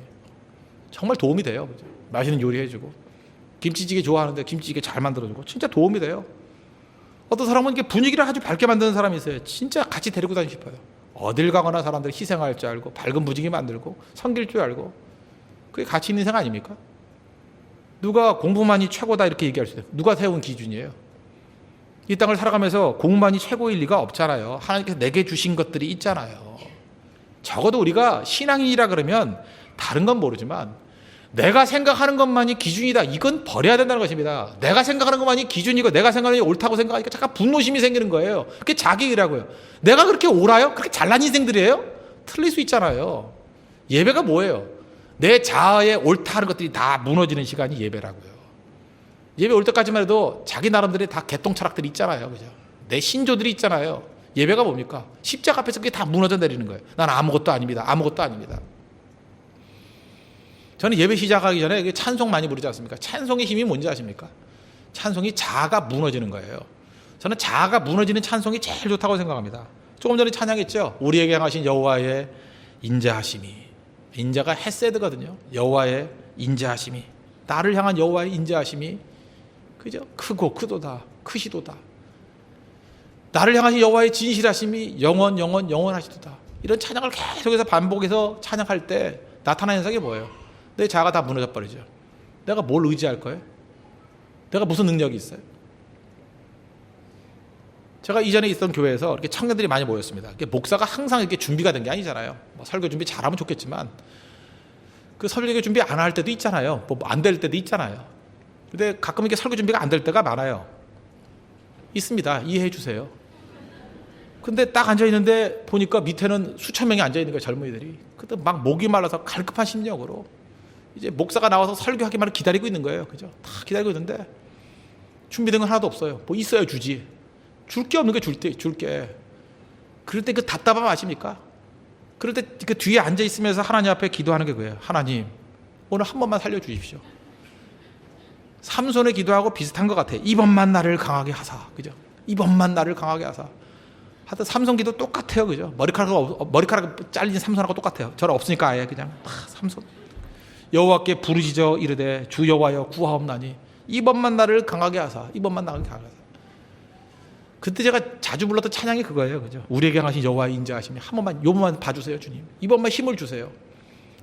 정말 도움이 돼요. 그죠? 맛있는 요리 해주고 김치찌개 좋아하는데 김치찌개 잘 만들어주고 진짜 도움이 돼요. 어떤 사람은 이렇게 분위기를 아주 밝게 만드는 사람이 있어요. 진짜 같이 데리고 다니고 싶어요. 어딜 가거나 사람들 희생할 줄 알고 밝은 분위기 만들고 섬길 줄 알고 그게 가치 있는 인생 아닙니까? 누가 공부만이 최고다 이렇게 얘기할 수 있어요. 누가 세운 기준이에요? 이 땅을 살아가면서 공부만이 최고일 리가 없잖아요. 하나님께서 내게 주신 것들이 있잖아요. 적어도 우리가 신앙인이라 그러면 다른 건 모르지만 내가 생각하는 것만이 기준이다. 이건 버려야 된다는 것입니다. 내가 생각하는 것만이 기준이고 내가 생각하는 게 옳다고 생각하니까 잠깐 분노심이 생기는 거예요. 그게 자기이라고요. 내가 그렇게 옳아요? 그렇게 잘난 인생들이에요? 틀릴 수 있잖아요. 예배가 뭐예요? 내 자아에 옳다 하는 것들이 다 무너지는 시간이 예배라고요. 예배 올 때까지만 해도 자기 나름대로 다 개똥 철학들이 있잖아요. 그죠? 내 신조들이 있잖아요. 예배가 뭡니까? 십자가 앞에서 그게 다 무너져 내리는 거예요. 난 아무것도 아닙니다. 아무것도 아닙니다. 저는 예배 시작하기 전에 찬송 많이 부르지 않습니까? 찬송의 힘이 뭔지 아십니까? 찬송이 자아가 무너지는 거예요. 저는 자아가 무너지는 찬송이 제일 좋다고 생각합니다. 조금 전에 찬양했죠. 우리에게 향하신 여호와의 인자하심이. 인자가 헤세드거든요. 여호와의 인자하심이. 나를 향한 여호와의 인자하심이 그죠? 크고 크도다. 크시도다. 나를 향하신 여호와의 진실하심이 영원하시도다. 이런 찬양을 계속해서 반복해서 찬양할 때 나타나는 현상이 뭐예요? 내 자아가 다 무너져 버리죠. 내가 뭘 의지할 거예요? 내가 무슨 능력이 있어요? 제가 이전에 있던 교회에서 이렇게 청년들이 많이 모였습니다. 목사가 항상 이렇게 준비가 된 게 아니잖아요. 뭐 설교 준비 잘하면 좋겠지만 그 설교 준비 안 할 때도 있잖아요. 뭐 안 될 때도 있잖아요. 근데 가끔 이렇게 설교 준비가 안 될 때가 많아요. 있습니다. 이해해 주세요. 근데 딱 앉아 있는데 보니까 밑에는 수천 명이 앉아 있는 거예요. 젊은이들이. 그때 막 목이 말라서 갈급한 심령으로 이제 목사가 나와서 설교하기만을 기다리고 있는 거예요. 그죠? 다 기다리고 있는데 준비된 건 하나도 없어요. 뭐 있어야 주지. 줄 게 없는 게 줄게. 그럴 때 그 답답함 아십니까? 그럴 때 그 뒤에 앉아 있으면서 하나님 앞에 기도하는 게 그거예요. 하나님, 오늘 한 번만 살려주십시오. 삼손의 기도하고 비슷한 것 같아요. 이번만 나를 강하게 하사. 그죠? 이번만 나를 강하게 하사. 하여튼 삼손 기도 똑같아요. 그죠? 머리카락 잘린 삼손하고 똑같아요. 저는 없으니까 아예 그냥 삼손. 여호와께 부르짖어 이르되 주 여호와여 구하옵나니 이번만 나를 강하게 하사. 이번만 나를 강하게 하사. 그때 제가 자주 불렀던 찬양이 그거예요. 그죠? 우리에게 향하신 여호와의 인자하심이 한 번만 봐주세요, 주님. 이번만 힘을 주세요.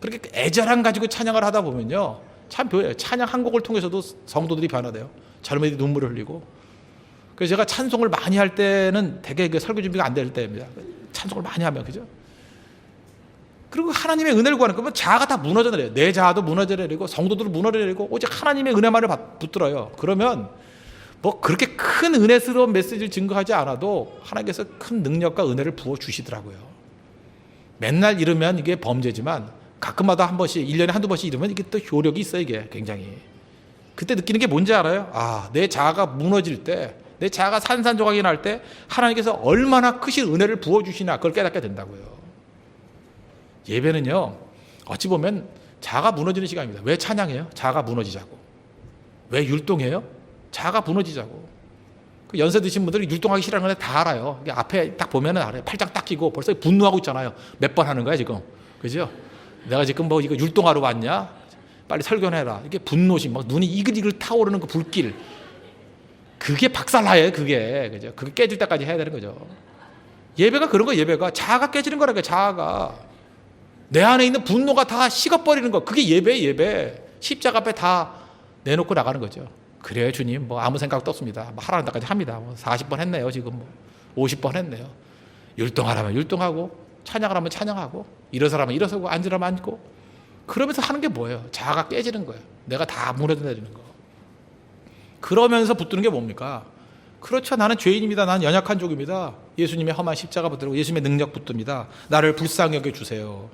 그렇게 애절함 가지고 찬양을 하다 보면요, 참 보여요. 찬양 한 곡을 통해서도 성도들이 변화돼요. 젊은이들이 눈물을 흘리고. 그래서 제가 찬송을 많이 할 때는 되게 설교 준비가 안 될 때입니다. 찬송을 많이 하면, 그죠? 그리고 하나님의 은혜를 구하는, 그러면 자아가 다 무너져 내려요. 내 자아도 무너져 내리고 성도들도 무너져 내리고 오직 하나님의 은혜만을 붙들어요. 그러면 뭐 그렇게 큰 은혜스러운 메시지를 증거하지 않아도 하나님께서 큰 능력과 은혜를 부어주시더라고요. 맨날 이러면 이게 범죄지만 가끔마다 한 번씩, 1년에 한두 번씩 이러면 이게 또 효력이 있어요. 이게 굉장히. 그때 느끼는 게 뭔지 알아요? 아, 내 자아가 무너질 때, 내 자아가 산산조각이 날 때 하나님께서 얼마나 크신 은혜를 부어주시나 그걸 깨닫게 된다고요. 예배는요, 어찌 보면 자아가 무너지는 시간입니다. 왜 찬양해요? 자아가 무너지자고. 왜 율동해요? 자아가 무너지자고. 그 연세 드신 분들이 율동하기 싫어하는 건 다 알아요. 앞에 딱 보면은 알아요. 팔짱 딱 끼고 벌써 분노하고 있잖아요. 몇 번 하는 거야 지금. 그죠? 내가 지금 뭐 이거 율동하러 왔냐? 빨리 설교해라. 이게 분노심, 막 눈이 이글이글 타오르는 그 불길. 그게 박살나요, 그게. 그죠? 그게 깨질 때까지 해야 되는 거죠. 예배가 그런 거예요, 예배가. 자아가 깨지는 거라니까, 자아가. 내 안에 있는 분노가 다 식어버리는 거. 그게 예배예요, 예배. 십자가 앞에 다 내놓고 나가는 거죠. 그래요, 주님. 뭐 아무 생각도 없습니다. 뭐 하라는 데까지 합니다. 뭐 40번 했네요, 지금 뭐. 50번 했네요. 율동하라면 율동하고, 찬양하라면 찬양하고, 일어서라면 일어서고, 앉으라면 앉고. 그러면서 하는 게 뭐예요? 자아가 깨지는 거예요. 내가 다 무너져 내리는 거. 그러면서 붙드는 게 뭡니까? 그렇죠. 나는 죄인입니다. 나는 연약한 종입니다. 예수님의 험한 십자가 붙들고 예수님의 능력 붙듭니다. 나를 불쌍히 여겨 주세요.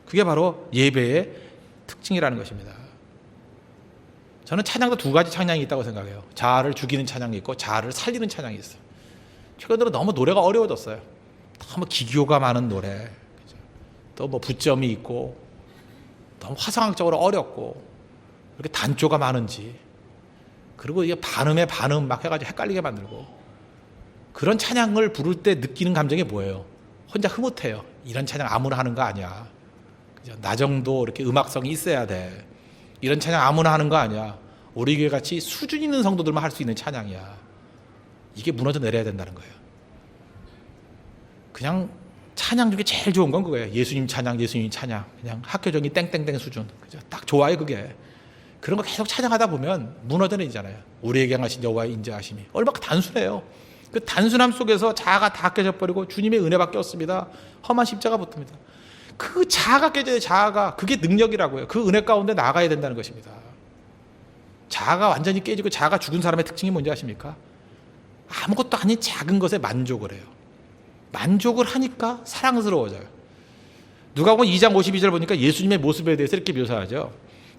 그게 바로 예배의 특징이라는 것입니다. 저는 찬양도 두 가지 찬양이 있다고 생각해요. 자아를 죽이는 찬양이 있고 자아를 살리는 찬양이 있어요. 최근 들어 너무 노래가 어려워졌어요. 너무 기교가 많은 노래, 또 뭐 부점이 있고 너무 화성학적으로 어렵고 이렇게 단조가 많은지, 그리고 이게 반음에 반음 막 해가지고 헷갈리게 만들고, 그런 찬양을 부를 때 느끼는 감정이 뭐예요? 혼자 흐뭇해요. 이런 찬양 아무나 하는 거 아니야. 그죠? 나 정도 이렇게 음악성이 있어야 돼. 이런 찬양 아무나 하는 거 아니야. 우리 교회 같이 수준 있는 성도들만 할 수 있는 찬양이야. 이게 무너져 내려야 된다는 거예요. 그냥 찬양 중에 제일 좋은 건 그거예요. 예수님 찬양, 예수님 찬양. 그냥 학교정이 땡땡땡 수준. 그죠? 딱 좋아요, 그게. 그런 거 계속 찬양하다 보면 무너져 내리잖아요. 우리에게 향하신 여호와의 인자하심이. 얼마나 단순해요. 그 단순함 속에서 자아가 다 깨져버리고 주님의 은혜밖에 없습니다. 험한 십자가 붙습니다. 그 자아가 깨져야, 자아가. 그게 능력이라고요. 그 은혜 가운데 나가야 된다는 것입니다. 자아가 완전히 깨지고 자아가 죽은 사람의 특징이 뭔지 아십니까? 아무것도 아닌 작은 것에 만족을 해요. 만족을 하니까 사랑스러워져요. 누가복음 2장 52절 보니까 예수님의 모습에 대해서 이렇게 묘사하죠.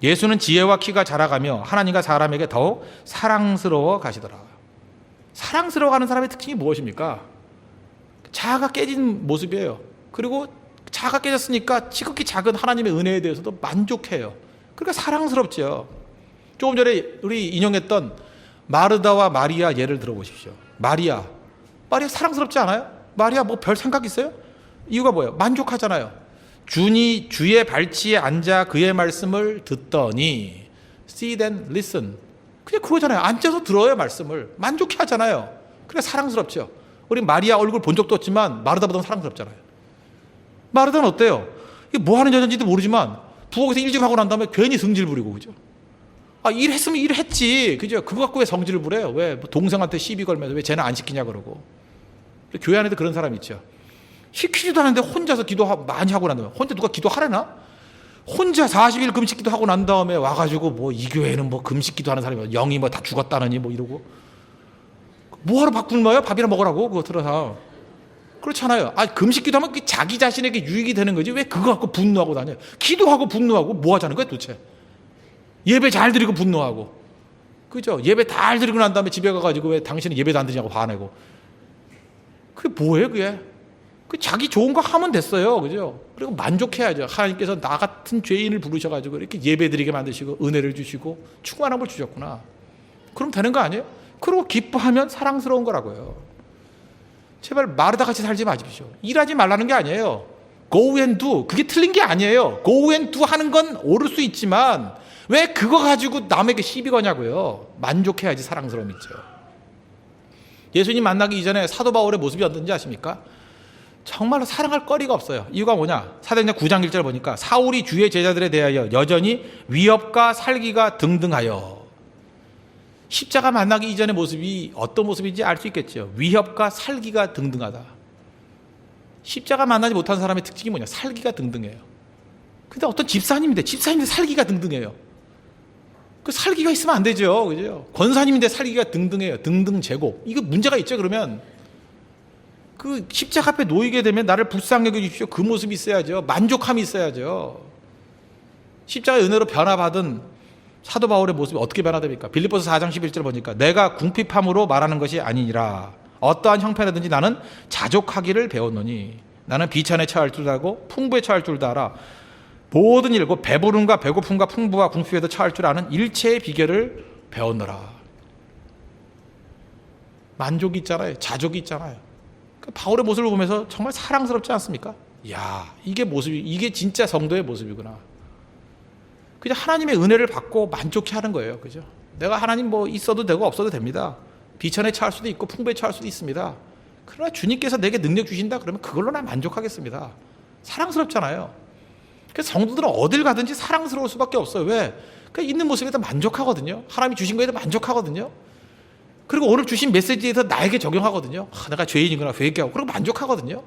예수는 지혜와 키가 자라가며 하나님과 사람에게 더욱 사랑스러워 가시더라. 사랑스러워하는 사람의 특징이 무엇입니까? 자아가 깨진 모습이에요. 그리고 자아가 깨졌으니까 지극히 작은 하나님의 은혜에 대해서도 만족해요. 그러니까 사랑스럽죠. 조금 전에 우리 인용했던 마르다와 마리아 예를 들어보십시오. 마리아 사랑스럽지 않아요? 마리아 뭐 별 생각 있어요? 이유가 뭐예요? 만족하잖아요. 주의 발치에 앉아 그의 말씀을 듣더니 see and listen. 그냥 그러잖아요. 앉아서 들어요, 말씀을. 만족해 하잖아요. 그래 사랑스럽죠. 우리 마리아 얼굴 본 적도 없지만 마르다보다 사랑스럽잖아요. 마르다는 어때요? 이게 뭐 하는 여자인지도 모르지만 부엌에서 일 좀 하고 난 다음에 괜히 성질 부리고, 그죠? 아, 일했으면 일했지, 그죠? 그거 갖고 왜 성질을 부려요? 왜 동생한테 시비 걸면서 왜 쟤는 안 시키냐 그러고. 교회 안에도 그런 사람 있죠. 시키지도 않는데 혼자서 기도 많이 하고 난 다음에, 혼자 누가 기도하려나? 혼자 40일 금식 기도하고 난 다음에 와가지고 뭐 이 교회는 뭐 금식 기도하는 사람이 영이 뭐 다 죽었다느니 뭐 이러고, 뭐하러 밥 굶어요? 밥이나 먹으라고 그거 들어서. 그렇잖아요. 아, 금식 기도하면 자기 자신에게 유익이 되는 거지 왜 그거 갖고 분노하고 다녀요? 기도하고 분노하고 뭐 하자는 거야 도대체? 예배 잘 드리고 분노하고, 그죠? 예배 잘 드리고 난 다음에 집에 가가지고 왜 당신은 예배도 안 드리냐고 화내고. 그게 뭐예요, 그게? 그 자기 좋은 거 하면 됐어요, 그죠? 그리고 만족해야죠. 하나님께서 나 같은 죄인을 부르셔가지고 이렇게 예배드리게 만드시고 은혜를 주시고 충만함을 주셨구나. 그럼 되는 거 아니에요? 그리고 기뻐하면 사랑스러운 거라고요. 제발 마르다 같이 살지 마십시오. 일하지 말라는 게 아니에요. Go and do. 그게 틀린 게 아니에요. Go and do 하는 건 옳을 수 있지만 왜 그거 가지고 남에게 시비 거냐고요. 만족해야지 사랑스러움 있죠. 예수님 만나기 이전에 사도 바울의 모습이 어떤지 아십니까? 정말로 사랑할 거리가 없어요. 이유가 뭐냐? 사도행전 9장 1절 보니까 사울이 주의 제자들에 대하여 여전히 위협과 살기가 등등하여. 십자가 만나기 이전의 모습이 어떤 모습인지 알 수 있겠죠. 위협과 살기가 등등하다. 십자가 만나지 못한 사람의 특징이 뭐냐? 살기가 등등해요. 근데 어떤 집사님인데 살기가 등등해요. 그 살기가 있으면 안 되죠. 그죠? 권사님인데 살기가 등등해요. 등등 제곱. 이거 문제가 있죠. 그러면 그 십자가 앞에 놓이게 되면 나를 불쌍히 여겨 주십시오. 그 모습이 있어야죠. 만족함이 있어야죠. 십자가의 은혜로 변화받은 사도 바울의 모습이 어떻게 변화됩니까? 빌립보서 4장 11절 보니까 내가 궁핍함으로 말하는 것이 아니니라. 어떠한 형편이든지 나는 자족하기를 배웠노니 나는 비천에 처할 줄도 알고 풍부에 처할 줄도 알아. 모든 일, 곧 배부름과 배고픔과 풍부와 궁핍에도 처할 줄 아는 일체의 비결을 배웠노라. 만족이 있잖아요. 자족이 있잖아요. 바울의 모습을 보면서 정말 사랑스럽지 않습니까? 이야, 이게 진짜 성도의 모습이구나. 그냥 하나님의 은혜를 받고 만족해 하는 거예요. 그죠? 내가 하나님 뭐 있어도 되고 없어도 됩니다. 비천에 처할 수도 있고 풍부에 처할 수도 있습니다. 그러나 주님께서 내게 능력 주신다 그러면 그걸로 난 만족하겠습니다. 사랑스럽잖아요. 그래서 성도들은 어딜 가든지 사랑스러울 수밖에 없어요. 왜? 그러니까 있는 모습에도 만족하거든요. 하나님이 주신 거에도 만족하거든요. 그리고 오늘 주신 메시지에서 나에게 적용하거든요. 내가 죄인이구나 회개하고 그리고 만족하거든요.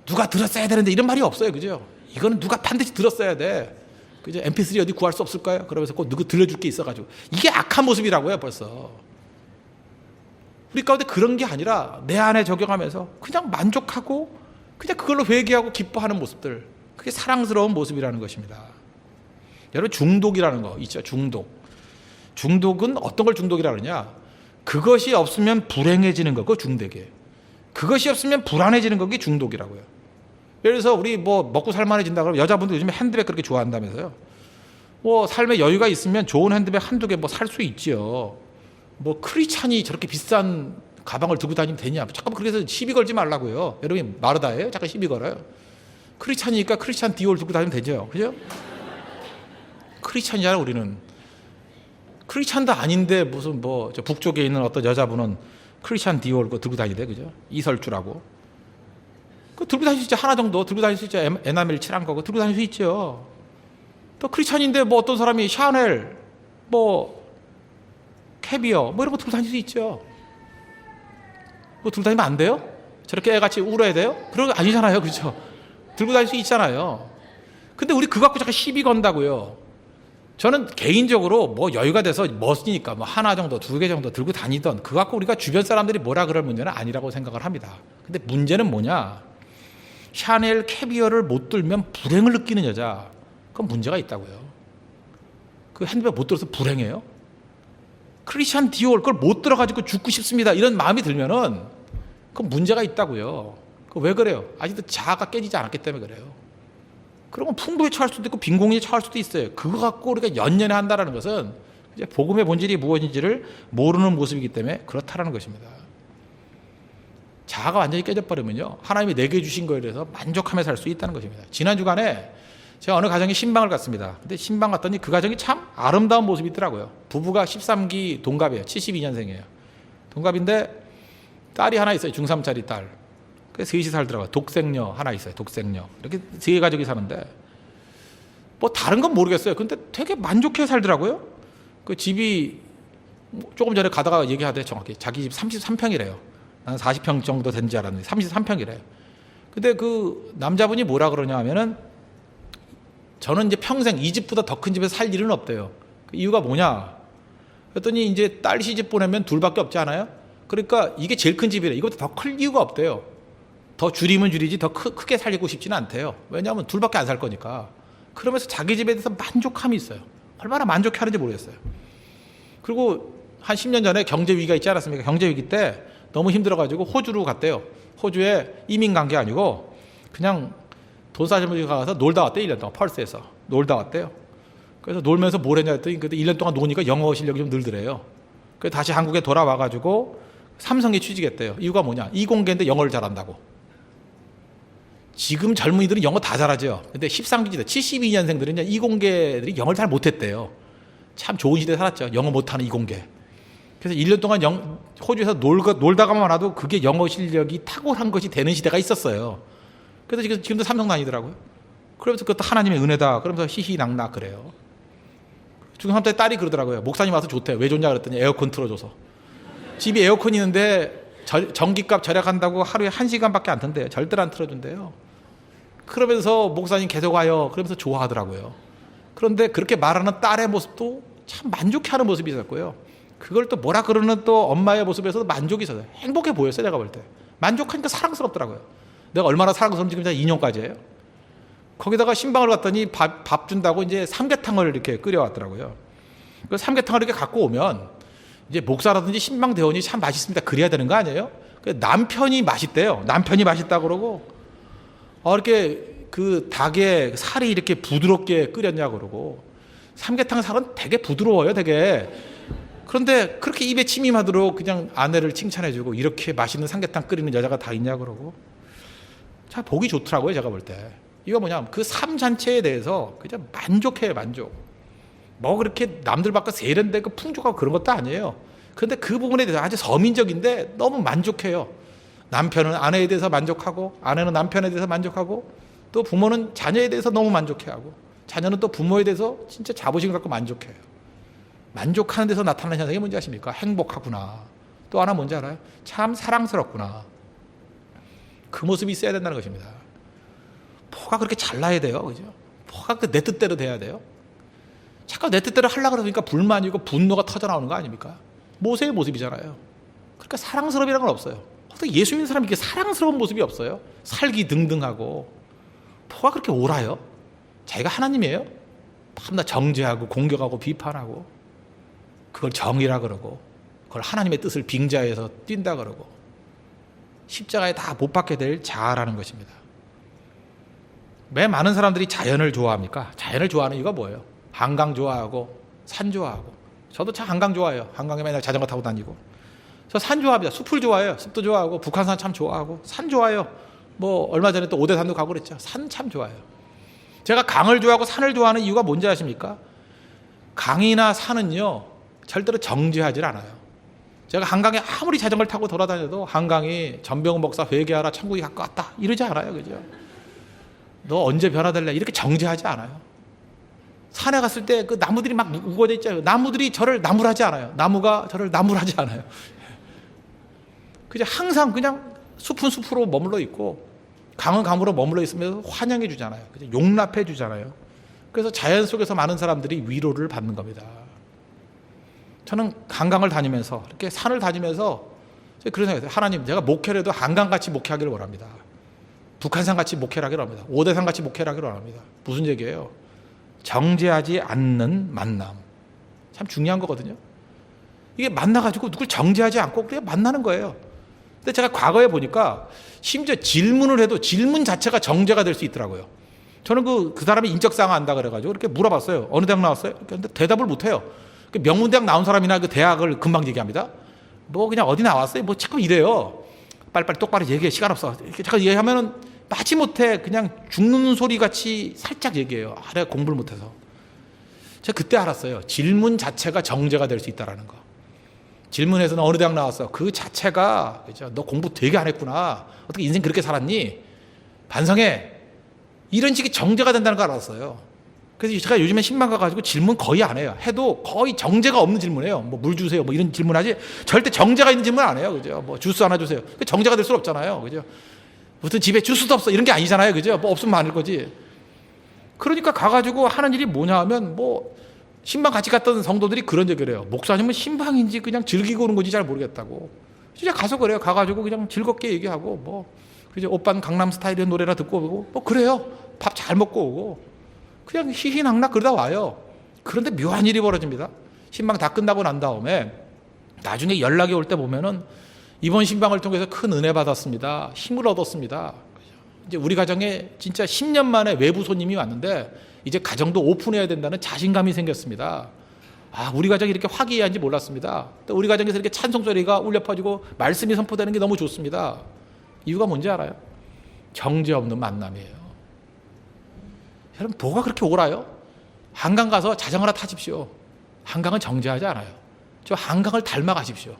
누가 들었어야 되는데 이런 말이 없어요. 그죠? 이거는 누가 반드시 들었어야 돼. 그죠? MP3 어디 구할 수 없을까요? 그러면서 꼭 누구 들려줄 게 있어가지고 이게 악한 모습이라고요. 벌써 우리 가운데 그런 게 아니라 내 안에 적용하면서 그냥 만족하고 그냥 그걸로 회개하고 기뻐하는 모습들, 그게 사랑스러운 모습이라는 것입니다. 여러분 중독이라는 거 있죠. 중독은 어떤 걸 중독이라 그러냐? 그것이 없으면 불행해지는 거고 중독이에요. 그것이 없으면 불안해지는 거기 중독이라고요. 예를 들어서 우리 뭐 먹고 살만해진다 그러면 여자분들 요즘에 핸드백 그렇게 좋아한다면서요. 뭐 삶에 여유가 있으면 좋은 핸드백 한두 개 뭐 살 수 있지요. 뭐 크리찬이 저렇게 비싼 가방을 들고 다니면 되냐? 잠깐 그래서 시비 걸지 말라고요. 여러분이 마르다예요? 잠깐 시비 걸어요. 크리찬이니까 크리스찬 디올 들고 다니면 되죠. 그죠? 크리찬이잖아 우리는. 크리스찬도 아닌데 무슨 뭐 저 북쪽에 있는 어떤 여자분은 크리스찬 디올 거 들고 다니대. 그죠? 이설주라고. 그 들고 다닐 수 있죠. 하나 정도 들고 다닐 수 있죠. 에나멜 칠한 거고 들고 다닐 수 있죠. 또 크리스찬인데 뭐 어떤 사람이 샤넬 뭐 캐비어 뭐 이런 거 들고 다닐 수 있죠. 뭐 들고 다니면 안 돼요? 저렇게 애같이 울어야 돼요? 그런 거 아니잖아요. 그렇죠? 들고 다닐 수 있잖아요. 근데 우리 그거 갖고 잠깐 시비 건다고요. 저는 개인적으로 뭐 여유가 돼서 멋있으니까 뭐 하나 정도 두 개 정도 들고 다니던 그거 갖고 우리가 주변 사람들이 뭐라 그럴 문제는 아니라고 생각을 합니다. 근데 문제는 뭐냐? 샤넬 캐비어를 못 들면 불행을 느끼는 여자, 그건 문제가 있다고요. 그 핸드백 못 들어서 불행해요? 크리스찬 디올 그걸 못 들어가지고 죽고 싶습니다 이런 마음이 들면은 그건 문제가 있다고요. 그 왜 그래요? 아직도 자아가 깨지지 않았기 때문에 그래요. 그러면 풍부에 처할 수도 있고 빈곤에 처할 수도 있어요. 그거 갖고 우리가 연연해 한다는 것은 이제 복음의 본질이 무엇인지를 모르는 모습이기 때문에 그렇다라는 것입니다. 자아가 완전히 깨져버리면요, 하나님이 내게 주신 거에 대해서 만족하며 살 수 있다는 것입니다. 지난 주간에 제가 어느 가정에 신방을 갔습니다. 근데 신방 갔더니 그 가정이 참 아름다운 모습이 있더라고요. 부부가 13기 동갑이에요. 72년생이에요. 동갑인데 딸이 하나 있어요. 중3짜리 딸. 그래서 셋이 살더라고요. 독생녀 하나 있어요. 독생녀. 이렇게 세 가족이 사는데 뭐 다른 건 모르겠어요. 근데 되게 만족해 살더라고요. 그 집이 조금 전에 가다가 얘기하대 정확히 자기 집 33평이래요. 나는 40평 정도 된 줄 알았는데 33평이래요. 근데 그 남자분이 뭐라 그러냐 하면은 저는 이제 평생 이 집보다 더 큰 집에서 살 일은 없대요. 그 이유가 뭐냐? 그랬더니 이제 딸 시집 보내면 둘밖에 없지 않아요? 그러니까 이게 제일 큰 집이래. 이것도 더 클 이유가 없대요. 더 줄이면 줄이지 더 크게 살고 싶지는 않대요. 왜냐하면 둘밖에 안 살 거니까. 그러면서 자기 집에 대해서 만족함이 있어요. 얼마나 만족해하는지 모르겠어요. 그리고 한 10년 전에 경제 위기가 있지 않았습니까? 경제 위기 때 너무 힘들어가지고 호주로 갔대요. 호주에 이민 간 게 아니고 그냥 돈 싸지면서 가서 놀다 왔대요. 1년 동안 펄스에서 놀다 왔대요. 그래서 놀면서 뭘 했냐 했더니 1년 동안 노니까 영어 실력이 좀 늘더래요. 그래서 다시 한국에 돌아와가지고 삼성에 취직했대요. 이유가 뭐냐? 이공계인데 영어를 잘한다고. 지금 젊은이들은 영어 다 잘하죠. 근데 13기지대 72년생들은 이공계들이 영어를 잘 못했대요. 참 좋은 시대에 살았죠. 영어 못하는 이공계. 그래서 1년 동안 호주에서 놀다가만 와도 그게 영어 실력이 탁월한 것이 되는 시대가 있었어요. 그래서 지금도 삼성 다니더라고요. 그러면서 그것도 하나님의 은혜다. 그러면서 히히낙낙 그래요. 중3 때 딸이 그러더라고요. 목사님 와서 좋대. 왜 좋냐 그랬더니 에어컨 틀어줘서. 집에 에어컨이 있는데 전기값 절약한다고 하루에 1시간밖에 안 튼대요. 절대로 안 틀어준대요. 그러면서 목사님 계속 와요. 그러면서 좋아하더라고요. 그런데 그렇게 말하는 딸의 모습도 참 만족해하는 모습이 있었고요. 그걸 또 뭐라 그러는 또 엄마의 모습에서도 만족이 있었어요. 행복해 보였어요. 내가 볼 때. 만족하니까 사랑스럽더라고요. 내가 얼마나 사랑스러운지 지금 2년까지예요. 거기다가 신방을 갔더니 밥 준다고 이제 삼계탕을 이렇게 끓여왔더라고요. 그 삼계탕을 이렇게 갖고 오면 이제 목사라든지 신방 대원이 참 맛있습니다. 그래야 되는 거 아니에요? 남편이 맛있대요. 남편이 맛있다 그러고 이렇게 그 닭의 살이 이렇게 부드럽게 끓였냐 그러고 삼계탕 살은 되게 부드러워요. 되게. 그런데 그렇게 입에 침이 마도록 그냥 아내를 칭찬해주고 이렇게 맛있는 삼계탕 끓이는 여자가 다 있냐 그러고 참 보기 좋더라고요. 제가 볼 때. 이거 뭐냐 그 삶 자체에 대해서 그냥 만족해요. 만족. 뭐 그렇게 남들 바꿔 세련되고 풍족하고 그런 것도 아니에요. 그런데 그 부분에 대해서 아주 서민적인데 너무 만족해요. 남편은 아내에 대해서 만족하고 아내는 남편에 대해서 만족하고 또 부모는 자녀에 대해서 너무 만족해하고 자녀는 또 부모에 대해서 진짜 자부심 갖고 만족해요. 만족하는 데서 나타나는 현상이 뭔지 아십니까? 행복하구나. 또 하나 뭔지 알아요? 참 사랑스럽구나. 그 모습이 있어야 된다는 것입니다. 포가 그렇게 잘나야 돼요. 그죠? 포가 내 뜻대로 돼야 돼요. 자꾸 내 뜻대로 하려고 그러니까 불만이고 분노가 터져나오는 거 아닙니까? 모세의 모습이잖아요. 그러니까 사랑스러움이라는 건 없어요. 어떻게 예수 믿는 사람이 이렇게 사랑스러운 모습이 없어요? 살기 등등하고. 포가 그렇게 옳아요? 자기가 하나님이에요? 밤낮 정죄하고 공격하고 비판하고 그걸 정의라 그러고 그걸 하나님의 뜻을 빙자해서 뛴다 그러고 십자가에 다 못 박게 될 자아라는 것입니다. 왜 많은 사람들이 자연을 좋아합니까? 자연을 좋아하는 이유가 뭐예요? 한강 좋아하고 산 좋아하고 저도 참 한강 좋아해요. 한강에 맨날 자전거 타고 다니고 저 산 좋아합니다. 숲을 좋아해요. 숲도 좋아하고 북한산 참 좋아하고 산 좋아해요. 뭐 얼마 전에 또 오대산도 가고 그랬죠. 산 참 좋아해요. 제가 강을 좋아하고 산을 좋아하는 이유가 뭔지 아십니까? 강이나 산은요 절대로 정죄하지 않아요. 제가 한강에 아무리 자전거를 타고 돌아다녀도 한강이 전병훈 목사 회개하라 천국이 가까웠다 이러지 않아요. 그죠? 너 언제 변화될래? 이렇게 정죄하지 않아요. 산에 갔을 때 그 나무들이 막 우거져 있잖아요. 나무들이 저를 나무라지 않아요. 나무가 저를 나무라지 않아요. 그냥 항상 그냥 숲은 숲으로 머물러 있고 강은 강으로 머물러 있으면서 환영해 주잖아요. 용납해 주잖아요. 그래서 자연 속에서 많은 사람들이 위로를 받는 겁니다. 저는 한강을 다니면서 이렇게 산을 다니면서 그런 생각이 들어요. 하나님, 제가 목회를 해도 한강같이 목회하기를 원합니다. 북한산같이 목회를 하기를 원합니다. 오대산같이 목회를 하기를 원합니다. 무슨 얘기예요? 정죄하지 않는 만남. 참 중요한 거거든요. 이게 만나가지고 누굴 정죄하지 않고 그냥 만나는 거예요. 근데 제가 과거에 보니까 심지어 질문을 해도 질문 자체가 정죄가 될 수 있더라고요. 저는 그 사람이 인적사항 안다 그래가지고 이렇게 물어봤어요. 어느 대학 나왔어요? 근데 대답을 못해요. 명문대학 나온 사람이나 그 대학을 금방 얘기합니다. 뭐 그냥 어디 나왔어요? 뭐 자꾸 이래요. 빨리빨리 똑바로 얘기해. 시간 없어. 이렇게 잠깐 얘기하면은 마지못해 그냥 죽는 소리 같이 살짝 얘기해요. 아, 내가 공부를 못해서. 제가 그때 알았어요. 질문 자체가 정죄가 될 수 있다는 거. 질문에서 너 어느 대학 나왔어? 그 자체가 그죠? 너 공부 되게 안 했구나. 어떻게 인생 그렇게 살았니? 반성해. 이런 식의 정죄가 된다는 걸 알았어요. 그래서 제가 요즘에 신방 가가지고 질문 거의 안 해요. 해도 거의 정죄가 없는 질문이에요. 뭐 물 주세요. 뭐 이런 질문하지. 절대 정죄가 있는 질문 안 해요. 그죠? 뭐 주스 하나 주세요. 정죄가 될 수 없잖아요. 그죠? 무슨 집에 주스도 없어. 이런 게 아니잖아요. 그죠? 뭐 없으면 많을 거지. 그러니까 가가지고 하는 일이 뭐냐 하면 뭐 신방 같이 갔던 성도들이 그런 얘기를 해요. 목사님은 신방인지 그냥 즐기고 오는 건지 잘 모르겠다고. 진짜 가서 그래요. 가가지고 그냥 즐겁게 얘기하고 뭐 그죠? 오빤 강남 스타일의 노래나 듣고 오고 뭐 그래요. 밥 잘 먹고 오고 그냥 희희낙낙 그러다 와요. 그런데 묘한 일이 벌어집니다. 신방 다 끝나고 난 다음에 나중에 연락이 올 때 보면은 이번 신방을 통해서 큰 은혜 받았습니다. 힘을 얻었습니다. 이제 우리 가정에 진짜 10년 만에 외부 손님이 왔는데 이제 가정도 오픈해야 된다는 자신감이 생겼습니다. 아, 우리 가정이 이렇게 화기애애한지 몰랐습니다. 또 우리 가정에서 이렇게 찬송 소리가 울려 퍼지고 말씀이 선포되는 게 너무 좋습니다. 이유가 뭔지 알아요? 정죄 없는 만남이에요. 여러분, 뭐가 그렇게 옳아요? 한강 가서 자전거나 타십시오. 한강은 정죄하지 않아요. 저 한강을 닮아가십시오.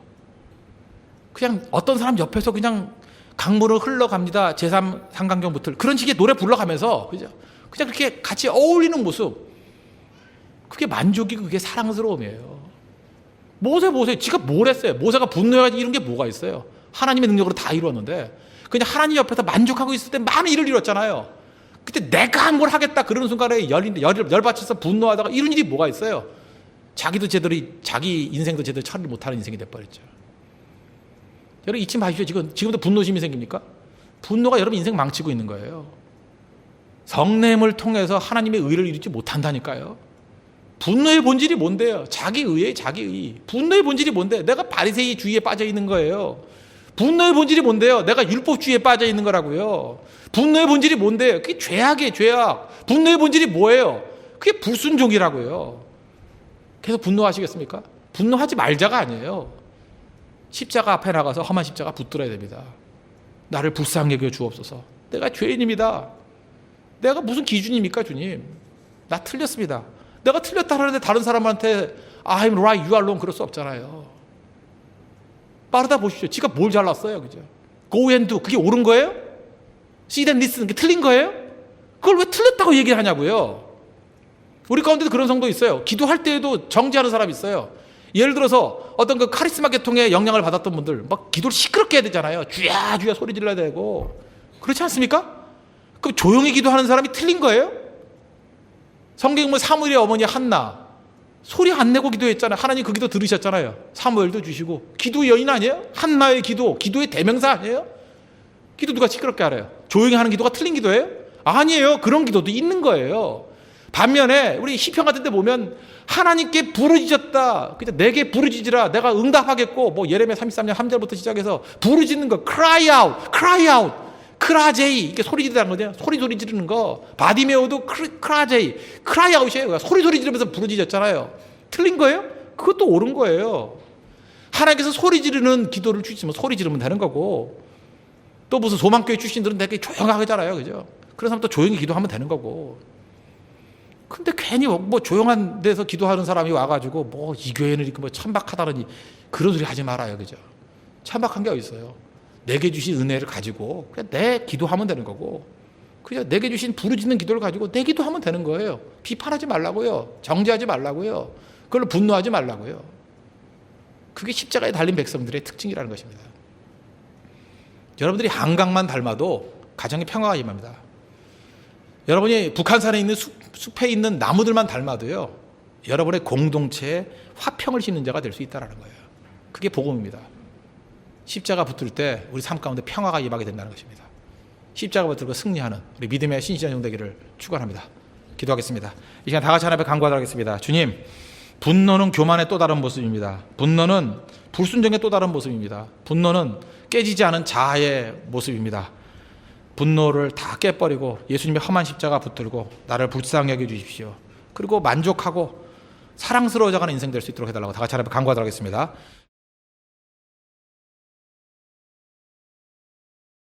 그냥 어떤 사람 옆에서 그냥 강물을 흘러갑니다. 제3 한강경 붙을 그런 식의 노래 불러가면서 그죠? 그냥 그렇게 같이 어울리는 모습, 그게 만족이고 그게 사랑스러움이에요. 모세 지가 뭘 했어요? 모세가 분노해가지고 이룬 게 뭐가 있어요? 하나님의 능력으로 다 이루었는데 그냥 하나님 옆에서 만족하고 있을 때 많은 일을 이뤘잖아요. 그때 내가 뭘 하겠다 그러는 순간에 열받쳐서 분노하다가 이런 일이 뭐가 있어요? 자기도 제대로 자기 인생도 제대로 처리를 못하는 인생이 돼버렸죠. 여러분 잊지 마십시오. 지금도 분노심이 생깁니까? 분노가 여러분 인생 망치고 있는 거예요. 성냄을 통해서 하나님의 의를 이루지 못한다니까요. 분노의 본질이 뭔데요? 자기의예요, 자기의. 분노의 본질이 뭔데? 내가 바리새이주의에 빠져 있는 거예요. 분노의 본질이 뭔데요? 내가 율법주의에 빠져 있는 거라고요. 분노의 본질이 뭔데요? 그게 죄악이에요, 죄악. 분노의 본질이 뭐예요? 그게 불순종이라고요. 계속 분노하시겠습니까? 분노하지 말자가 아니에요. 십자가 앞에 나가서 험한 십자가 붙들어야 됩니다. 나를 불쌍히 여겨 주옵소서. 내가 죄인입니다. 내가 무슨 기준입니까, 주님? 나 틀렸습니다. 내가 틀렸다 하는데 다른 사람한테 I'm right, you are wrong 그럴 수 없잖아요. 빠르다 보십시오. 지가 뭘 잘났어요, 그죠? Go and do 그게 옳은 거예요? See and listen 그게 틀린 거예요? 그걸 왜 틀렸다고 얘기를 하냐고요? 우리 가운데도 그런 성도 있어요. 기도할 때에도 정지하는 사람이 있어요. 예를 들어서 어떤 그 카리스마 계통의 영향을 받았던 분들 막 기도를 시끄럽게 해야 되잖아요. 주야 주야 소리 질러야 되고 그렇지 않습니까? 그럼 조용히 기도하는 사람이 틀린 거예요? 성경에 보면 사무엘의 어머니 한나 소리 안 내고 기도했잖아요. 하나님 그 기도 들으셨잖아요. 사무엘도 주시고 기도 여인 아니에요? 한나의 기도의 대명사 아니에요? 기도 누가 시끄럽게 알아요? 조용히 하는 기도가 틀린 기도예요? 아니에요. 그런 기도도 있는 거예요. 반면에 우리 시편 같은 데 보면 하나님께 부르짖었다. 그죠? 내게 부르짖으라. 내가 응답하겠고 뭐 예레미야 33장 3절부터 시작해서 부르짖는 거 cry out 크라제이 이게 소리 지르다는 거죠. 소리 지르는 거. 바디메오도 크라제이 cry out이에요. 소리 지르면서 부르짖었잖아요. 틀린 거예요? 그것도 옳은 거예요. 하나님께서 소리 지르는 기도를 주시면 소리 지르면 되는 거고 또 무슨 소망교회 출신들은 되게 조용하잖아요. 그죠? 그런 사람 또 조용히 기도하면 되는 거고. 근데 괜히 뭐 조용한 데서 기도하는 사람이 와가지고 뭐 이 교회는 이렇게 뭐 천박하다느니 그런 소리 하지 말아요. 그죠? 천박한 게 어디 있어요? 내게 주신 은혜를 가지고 그냥 내 기도하면 되는 거고 그냥 내게 주신 부르짖는 기도를 가지고 내 기도하면 되는 거예요. 비판하지 말라고요. 정죄하지 말라고요. 그걸로 분노하지 말라고요. 그게 십자가에 달린 백성들의 특징이라는 것입니다. 여러분들이 한강만 닮아도 가정의 평화가 임합니다. 여러분이 북한산에 있는 숲에 있는 나무들만 닮아도요 여러분의 공동체에 화평을 심는 자가 될 수 있다는 거예요. 그게 복음입니다. 십자가 붙을 때 우리 삶 가운데 평화가 임하게 된다는 것입니다. 십자가 붙들고 승리하는 우리 믿음의 신실한 종 되기를 축원합니다. 기도하겠습니다. 이 시간 다 같이 하나님 앞에 간구하도록 하겠습니다. 주님, 분노는 교만의 또 다른 모습입니다. 분노는 불순종의 또 다른 모습입니다. 분노는 깨지지 않은 자아의 모습입니다. 분노를 다 깨버리고 예수님의 험한 십자가 붙들고 나를 불쌍히 여겨 주십시오. 그리고 만족하고 사랑스러워져가는 인생 될 수 있도록 해달라고 다 같이 하나님 앞에 간구하도록 하겠습니다.